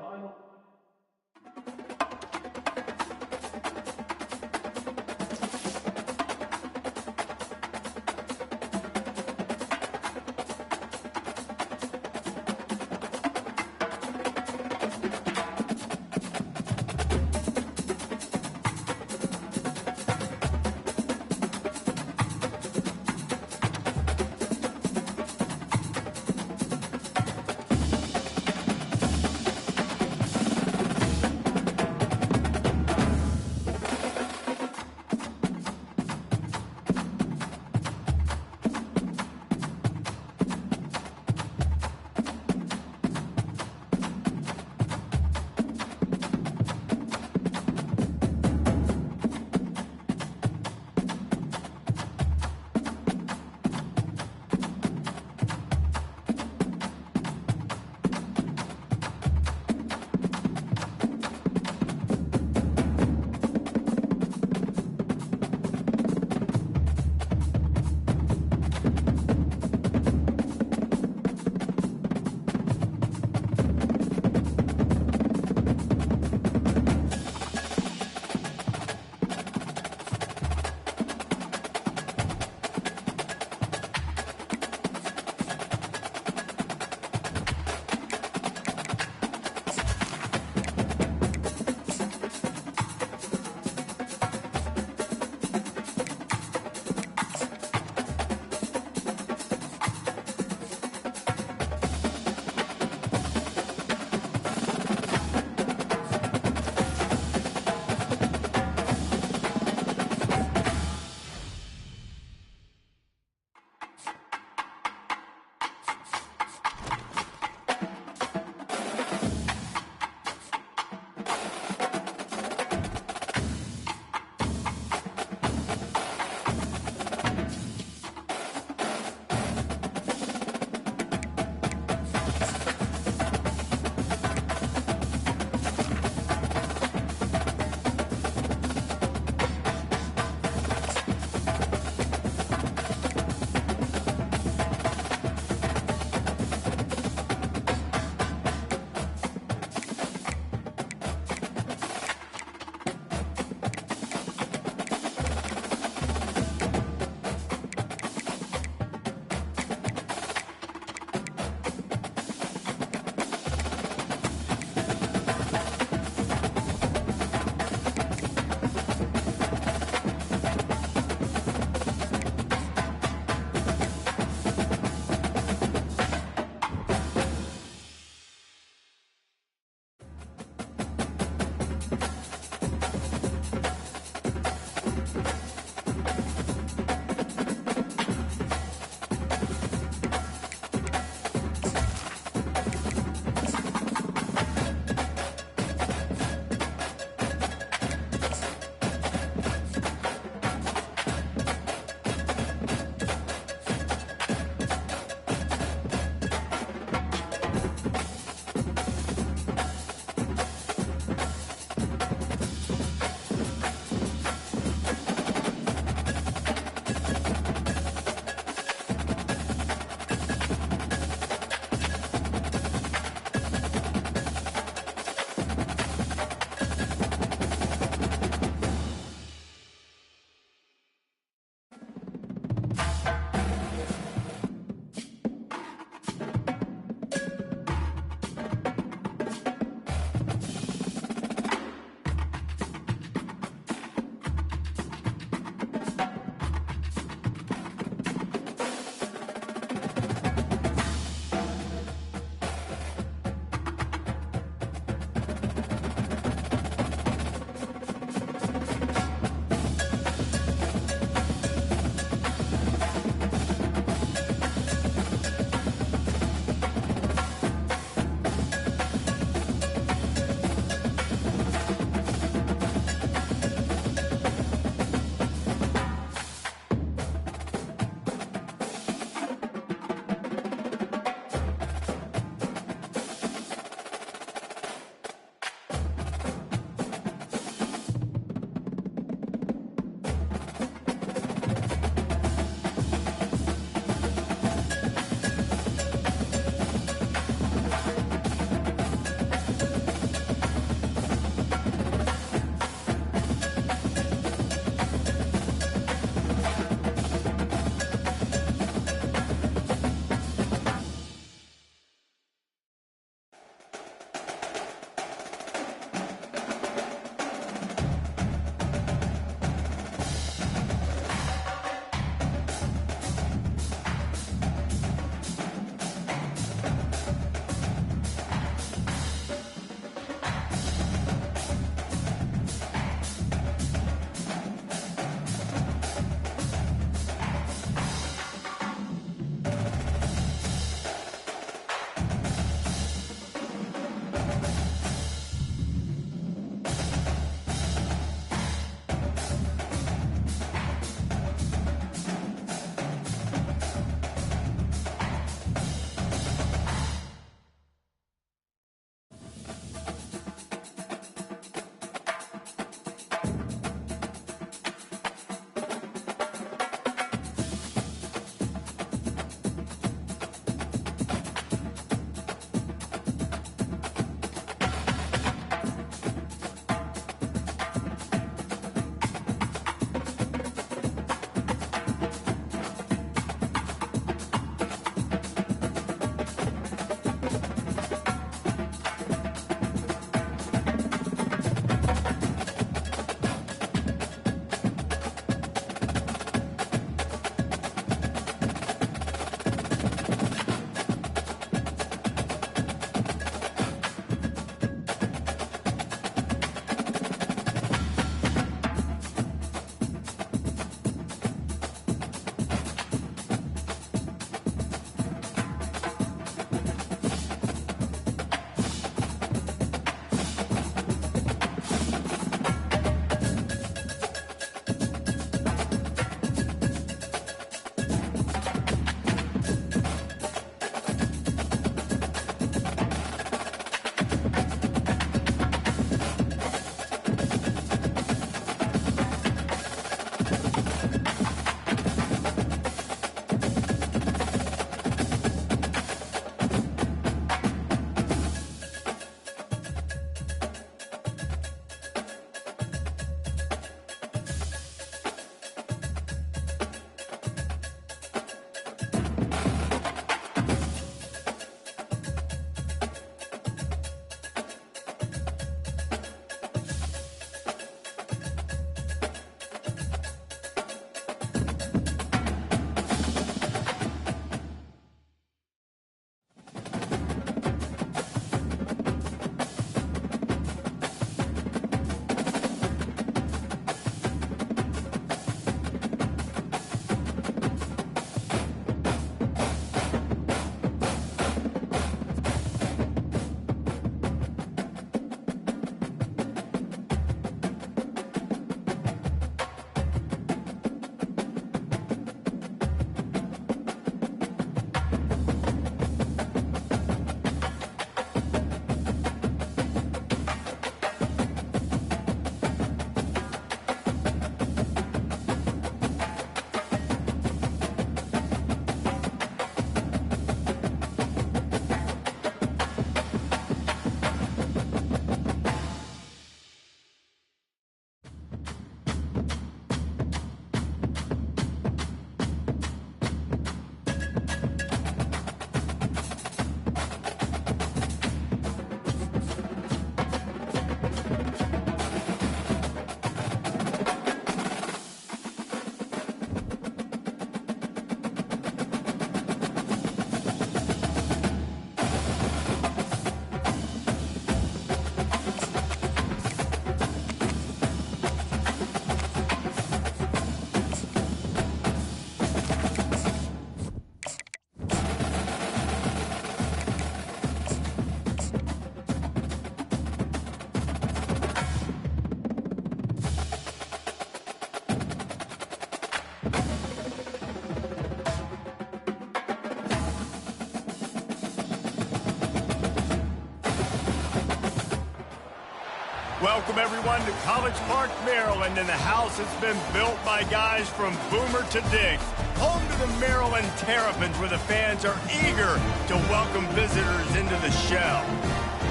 welcome everyone to College Park, Maryland, and the house has been built by guys from Boomer to Diggs. Home to the Maryland Terrapins, where the fans are eager to welcome visitors into the shell.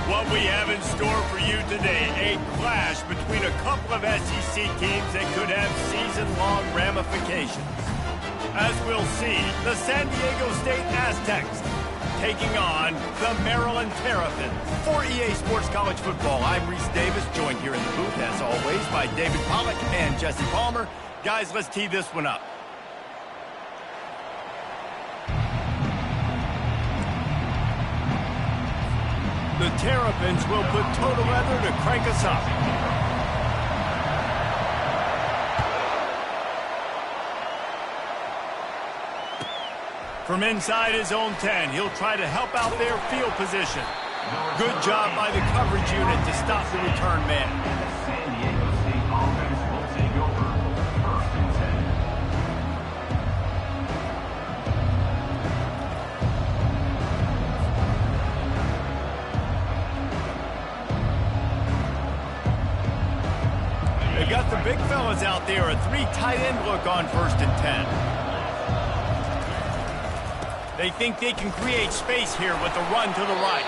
What we have in store for you today, a clash between a couple of SEC teams that could have season-long ramifications. As we'll see, the San Diego State Aztecs taking on the Maryland Terrapins. For EA Sports College Football, I'm Reese Davis, joined here in the booth, as always, by David Pollack and Jesse Palmer. Guys, let's tee this one up. The Terrapins will put total leather to crank us up. From inside his own 10, he'll try to help out their field position. Good job by the coverage unit to stop the return man. San Diego State offense will take over. 1st and 10. They've got the big fellas out there, a 3 tight end look on 1st and 10. They think they can create space here with a run to the right.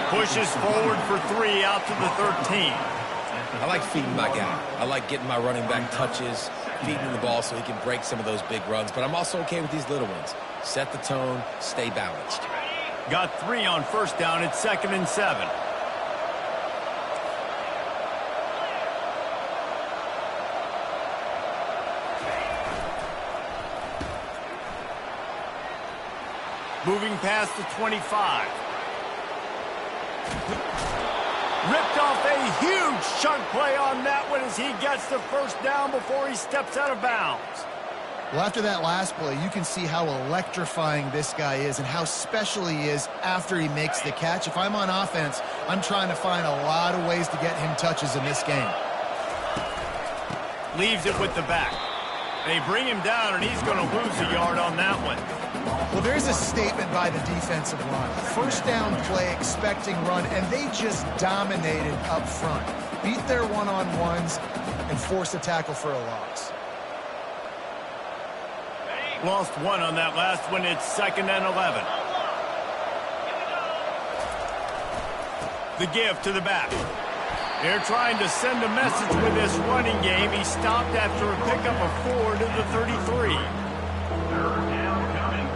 Pushes forward for 3 out to the 13. I like feeding my guy. I like getting my running back touches, feeding the ball so he can break some of those big runs. But I'm also okay with these little ones. Set the tone, stay balanced. Got 3 on 1st down. It's 2nd and 7. Moving past the 25. Ripped off a huge chunk play on that one as he gets the 1st down before he steps out of bounds. Well, after that last play, you can see how electrifying this guy is and how special he is after he makes the catch. If I'm on offense, I'm trying to find a lot of ways to get him touches in this game. Leaves it with the back. They bring him down, and he's going to lose a yard on that one. Well, there's a statement by the defensive line. 1st down play, expecting run, and they just dominated up front. Beat their one-on-ones and forced a tackle for a loss. Lost 1 on that last one. It's 2nd and 11. The give to the back. They're trying to send a message with this running game. He stopped after a pickup of 4 to the 33. 3rd down coming.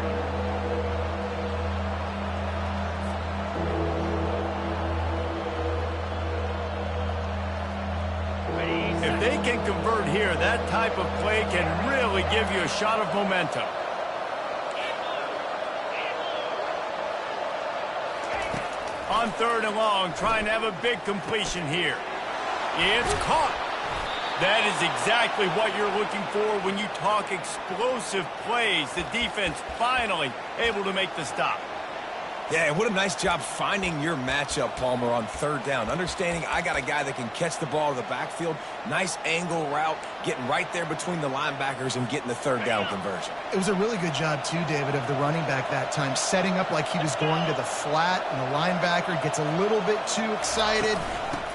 If they can convert here, that type of play can really give you a shot of momentum. On 3rd and long, trying to have a big completion here. It's caught. That is exactly what you're looking for when you talk explosive plays. The defense finally able to make the stop. Yeah, what a nice job finding your matchup, Palmer, on 3rd down. Understanding I got a guy that can catch the ball to the backfield. Nice angle route, getting right there between the linebackers and getting the 3rd down conversion. It was a really good job, too, David, of the running back that time, setting up like he was going to the flat, and the linebacker gets a little bit too excited.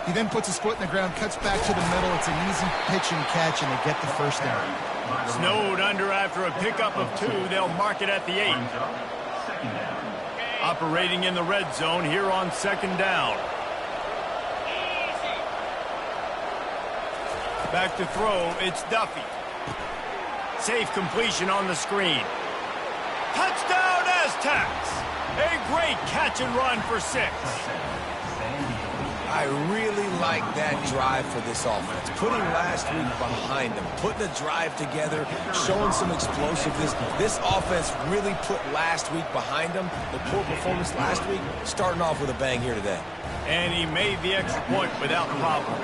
He then puts his foot in the ground, cuts back to the middle. It's an easy pitch and catch, and they get the 1st down. Snowed under after a pickup of 2. They'll mark it at the 8. 2nd down. Operating in the red zone here on 2nd down. Back to throw, it's Duffy. Safe completion on the screen. Touchdown Aztecs! A great catch and run for 6. I really like that drive for this offense. Putting last week behind them, putting a drive together, showing some explosiveness. This offense really put last week behind them. The poor performance last week, starting off with a bang here today. And he made the extra point without problem.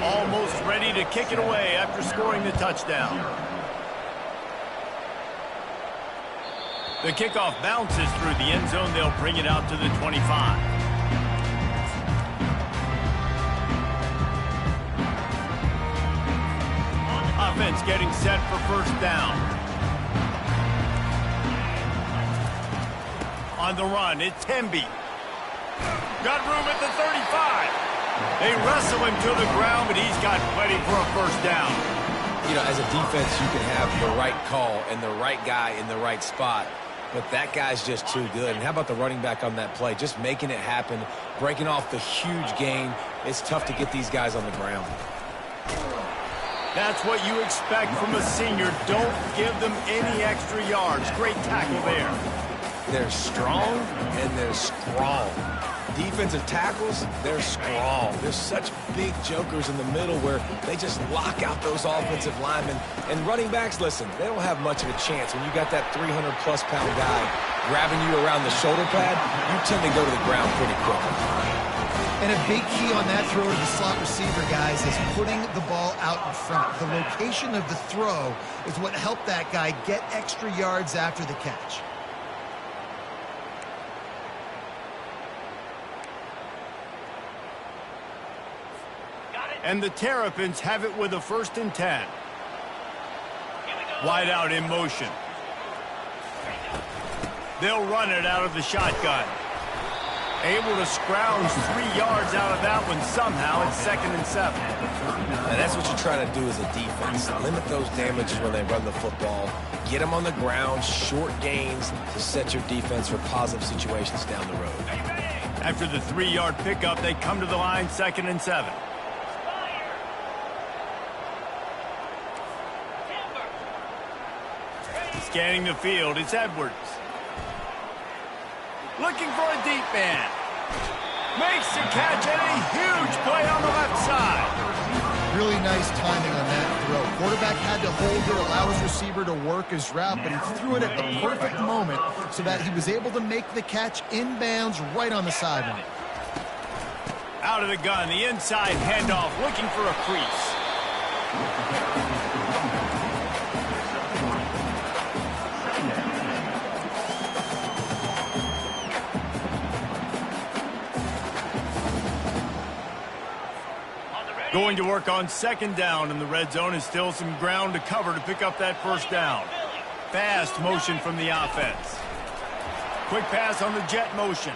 Almost ready to kick it away after scoring the touchdown. The kickoff bounces through the end zone. They'll bring it out to the 25. Offense getting set for 1st down. On the run, it's Temby. Got room at the 35. They wrestle him to the ground, but he's got plenty for a first down. You know, as a defense, you can have the right call and the right guy in the right spot, but that guy's just too good. And how about the running back on that play? Just making it happen, breaking off the huge gain. It's tough to get these guys on the ground. That's what you expect from a senior. Don't give them any extra yards. Great tackle there. They're strong and they're strong. Defensive tackles, they're strong. There's such big jokers in the middle where they just lock out those offensive linemen. And running backs, listen, they don't have much of a chance. When you got that 300-plus pound guy grabbing you around the shoulder pad, you tend to go to the ground pretty quickly. And a big key on that throw to the slot receiver, guys, is putting the ball out in front. The location of the throw is what helped that guy get extra yards after the catch. And the Terrapins have it with a 1st and 10. Wide out in motion. They'll run it out of the shotgun. Able to scrounge 3 yards out of that one somehow. It's 2nd and 7. Now that's what you're trying to do as a defense. Limit those damages when they run the football. Get them on the ground, short gains to set your defense for positive situations down the road. After the 3-yard pickup, they come to the line, 2nd and 7. Scanning the field, it's Edwards. Looking for a deep man. Makes the catch and a huge play on the left side. Really nice timing on that throw. Quarterback had to hold it, allow his receiver to work his route, but he threw it at the perfect moment so that he was able to make the catch inbounds right on the sideline. Out of the gun, the inside handoff, looking for a crease. Going to work on 2nd down, and the red zone is still some ground to cover to pick up that 1st down. Fast motion from the offense. Quick pass on the jet motion.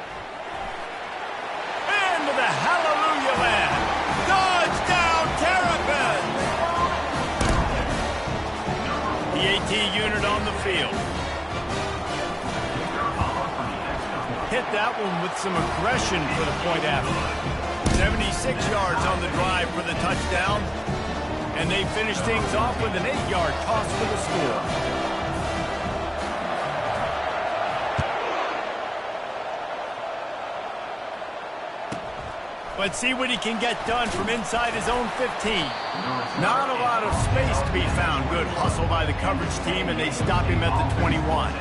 Into the hallelujah land. Touchdown, Terrapins! The AT unit on the field. Hit that one with some aggression for the point after. 76 yards on the drive for the touchdown. And they finish things off with an 8-yard toss for the score. Let's see what he can get done from inside his own 15. Not a lot of space to be found. Good hustle by the coverage team, and they stop him at the 21.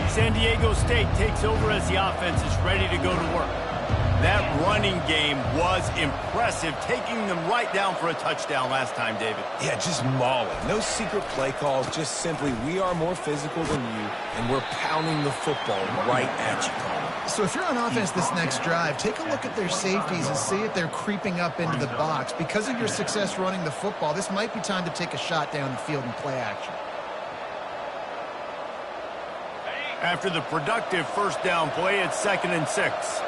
San Diego State takes over as the offense is ready to go to work. That running game was impressive, taking them right down for a touchdown last time, David. Yeah, just mauling. No secret play calls, just simply we are more physical than you, and we're pounding the football right at you. So if you're on offense this next drive, take a look at their safeties and see if they're creeping up into the box. Because of your success running the football, this might be time to take a shot down the field and play action. After the productive 1st down play, it's 2nd and 6.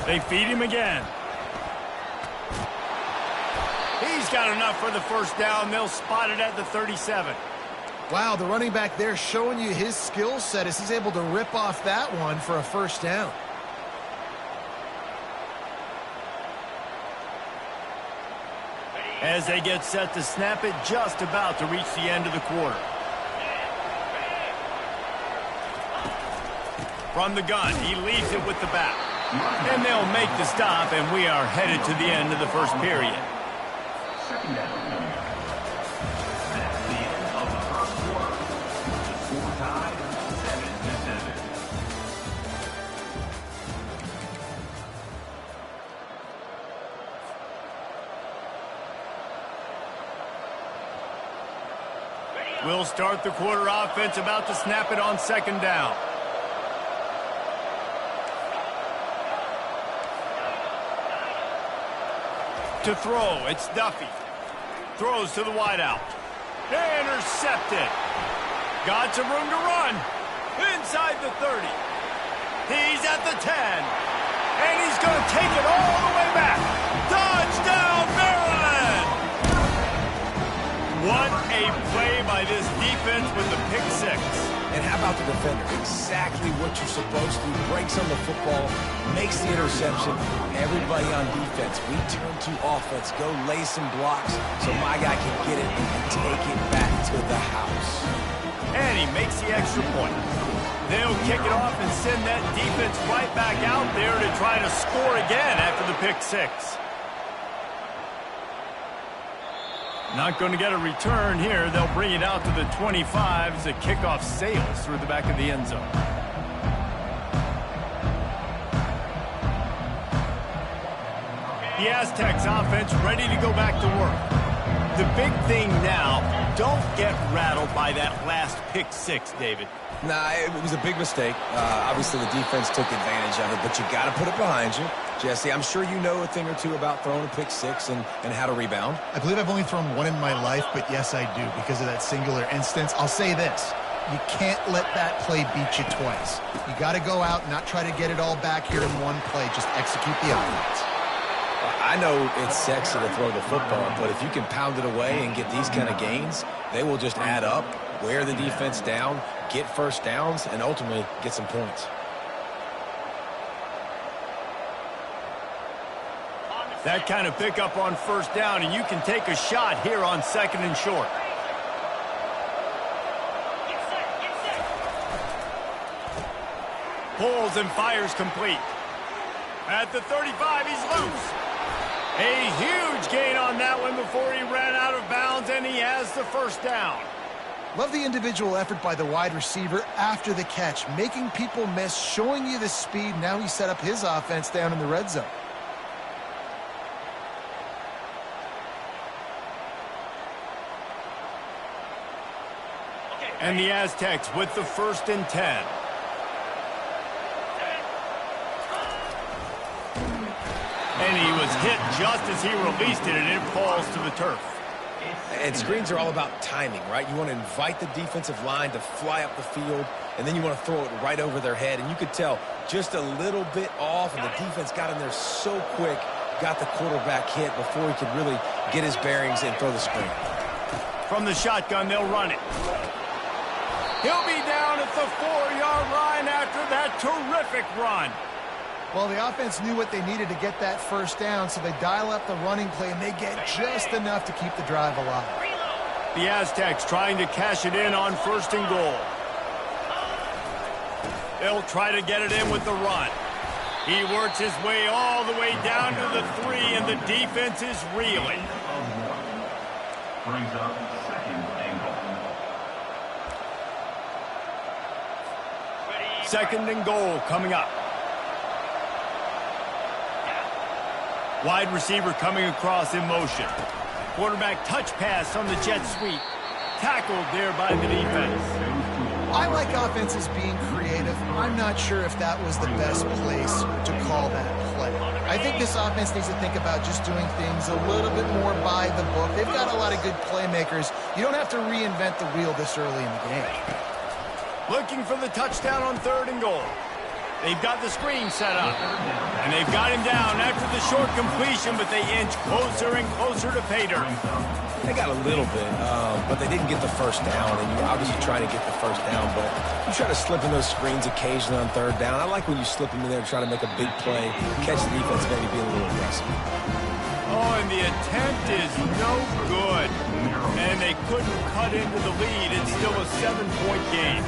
They feed him again. He's got enough for the 1st down. They'll spot it at the 37. Wow, the running back there showing you his skill set as he's able to rip off that one for a 1st down. As they get set to snap it, just about to reach the end of the quarter. From the gun, he leaves it with the back. And they'll make the stop, and we are headed to the end of the 1st period. 2nd down. That's the end of the 1st quarter. The score tied 7-7. We'll start the quarter offense, about to snap it on second down. To throw, it's Duffy. Throws to the wideout. Intercepted. Got some room to run. Inside the 30. He's at the 10. And he's going to take it all the way back. Touchdown, Maryland! What a play by this defense with the pick six. And how about the defender? Exactly what you're supposed to. Breaks on the football, makes the interception. Everybody on defense, we turn to offense. Go lay some blocks so my guy can get it and take it back to the house. And he makes the extra point. They'll kick it off and send that defense right back out there to try to score again after the pick six. Not going to get a return here. They'll bring it out to the 25 as the kickoff sails through the back of the end zone. The Aztecs offense ready to go back to work. The big thing now, don't get rattled by that last pick six, David. Nah, it was a big mistake. Obviously, the defense took advantage of it, but you got to put it behind you. Jesse, I'm sure you know a thing or two about throwing a pick six and how to rebound. I believe I've only thrown one in my life, but yes, I do, because of that singular instance. I'll say this. You can't let that play beat you twice. You got to go out and not try to get it all back here in one play. Just execute the offense. I know it's sexy to throw the football, but if you can pound it away and get these kind of gains, they will just add up, wear the defense down, get first downs, and ultimately get some points. That kind of pickup on first down, and you can take a shot here on second and short. Pulls and fires complete. At the 35, he's loose. A huge gain on that one before he ran out of bounds, and he has the first down. Love the individual effort by the wide receiver after the catch, making people miss, showing you the speed. Now he set up his offense down in the red zone. And the Aztecs with the 1st and 10. And he was hit just as he released it, and it falls to the turf. And screens are all about timing, right? You want to invite the defensive line to fly up the field, and then you want to throw it right over their head. And you could tell just a little bit off, and the defense got in there so quick, got the quarterback hit before he could really get his bearings and throw the screen. From the shotgun, they'll run it. He'll be down at the 4-yard line after that terrific run. Well, the offense knew what they needed to get that first down, so they dial up the running play, and they get just enough to keep the drive alive. The Aztecs trying to cash it in on 1st and goal. They'll try to get it in with the run. He works his way all the way down to the 3, and the defense is reeling. Brings up 2nd and goal. 2nd and goal coming up. Wide receiver coming across in motion. Quarterback touch pass on the jet sweep. Tackled there by the defense. I like offenses being creative. I'm not sure if that was the best place to call that play. I think this offense needs to think about just doing things a little bit more by the book. They've got a lot of good playmakers. You don't have to reinvent the wheel this early in the game. Looking for the touchdown on 3rd and goal. They've got the screen set up. And they've got him down after the short completion, but they inch closer and closer to pay dirt. They got a little bit, but they didn't get the first down, and you obviously try to get the first down, but you try to slip in those screens occasionally on 3rd down. I like when you slip them in there and try to make a big play, catch the defense, maybe be a little aggressive. Oh, and the attempt is no good. And they couldn't cut into the lead. It's still a 7-point game.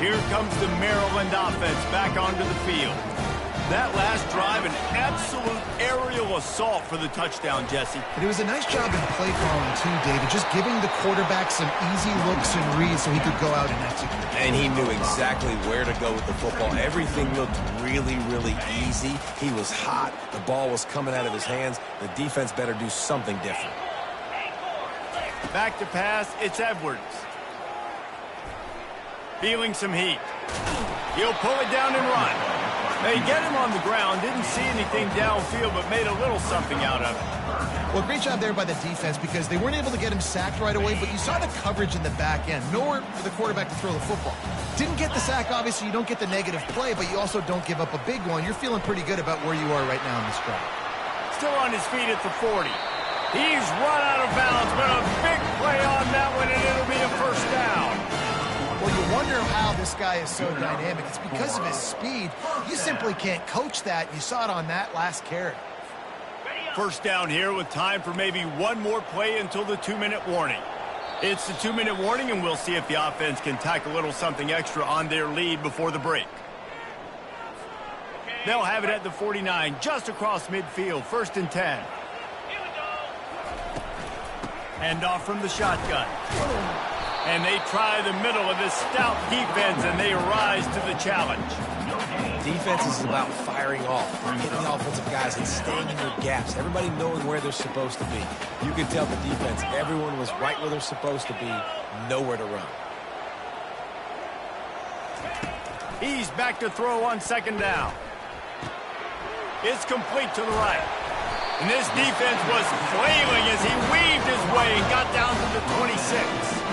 Here comes the Maryland offense back onto the field. That last drive, an absolute aerial assault for the touchdown, Jesse. But it was a nice job in play calling, too, David, just giving the quarterback some easy looks and reads so he could go out and execute. And he knew exactly where to go with the football. Everything looked really, really easy. He was hot. The ball was coming out of his hands. The defense better do something different. Back to pass, it's Edwards. Feeling some heat. He'll pull it down and run. They get him on the ground, didn't see anything downfield, but made a little something out of it. Well, great job there by the defense because they weren't able to get him sacked right away, but you saw the coverage in the back end. Nowhere for the quarterback to throw the football. Didn't get the sack, obviously. You don't get the negative play, but you also don't give up a big one. You're feeling pretty good about where you are right now in this drive. Still on his feet at the 40. He's run out of bounds, but a big play on that one, and it'll be a first down. Well, you wonder how this guy is so dynamic. It's because of his speed. You simply can't coach that. You saw it on that last carry. First down here with time for maybe one more play until the 2-minute warning. It's the 2-minute warning, and we'll see if the offense can tack a little something extra on their lead before the break. They'll have it at the 49, just across midfield, 1st and 10. Hand off from the shotgun. And they try the middle of this stout defense, and they rise to the challenge. Defense is about firing off, hitting the offensive guys and staying in your gaps. Everybody knowing where they're supposed to be. You could tell the defense, everyone was right where they're supposed to be, nowhere to run. He's back to throw on 2nd down. It's complete to the right. And this defense was flailing as he weaved his way and got down to the 26.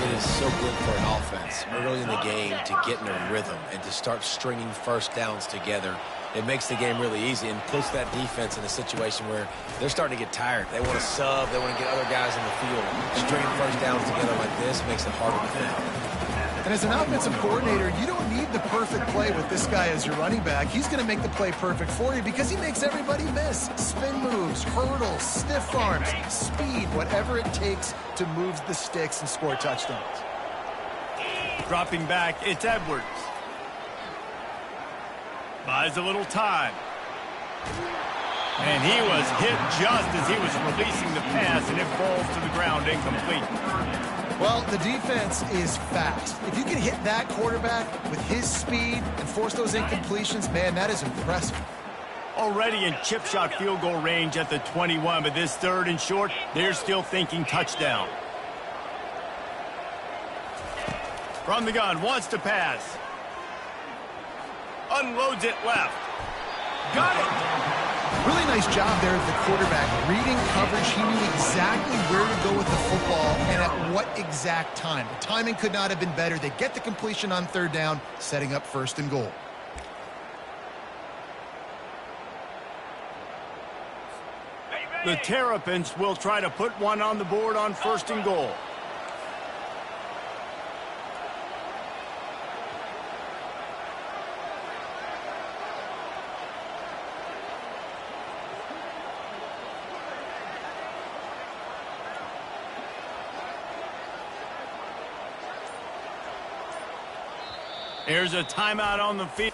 It is so good for an offense early in the game to get in a rhythm and to start stringing first downs together. It makes the game really easy and puts that defense in a situation where they're starting to get tired. They want to sub. They want to get other guys in the field. Stringing first downs together like this makes it harder to finish. And as an offensive coordinator, you don't need the perfect play with this guy as your running back. He's going to make the play perfect for you because he makes everybody miss. Spin moves, hurdles, stiff arms, speed, whatever it takes to move the sticks and score touchdowns. Dropping back, it's Edwards. Buys a little time. And he was hit just as he was releasing the pass, and it falls to the ground incomplete. Well, the defense is fast. If you can hit that quarterback with his speed and force those incompletions, man, that is impressive. Already in chip shot field goal range at the 21, but this 3rd and short, they're still thinking touchdown. From the gun, wants to pass. Unloads it left. Got it! Really nice job there at the quarterback. Reading coverage, he knew exactly where to go with the football and at what exact time. The timing could not have been better. They get the completion on 3rd down, setting up 1st and goal. The Terrapins will try to put one on the board on 1st and goal. Here's a timeout on the field.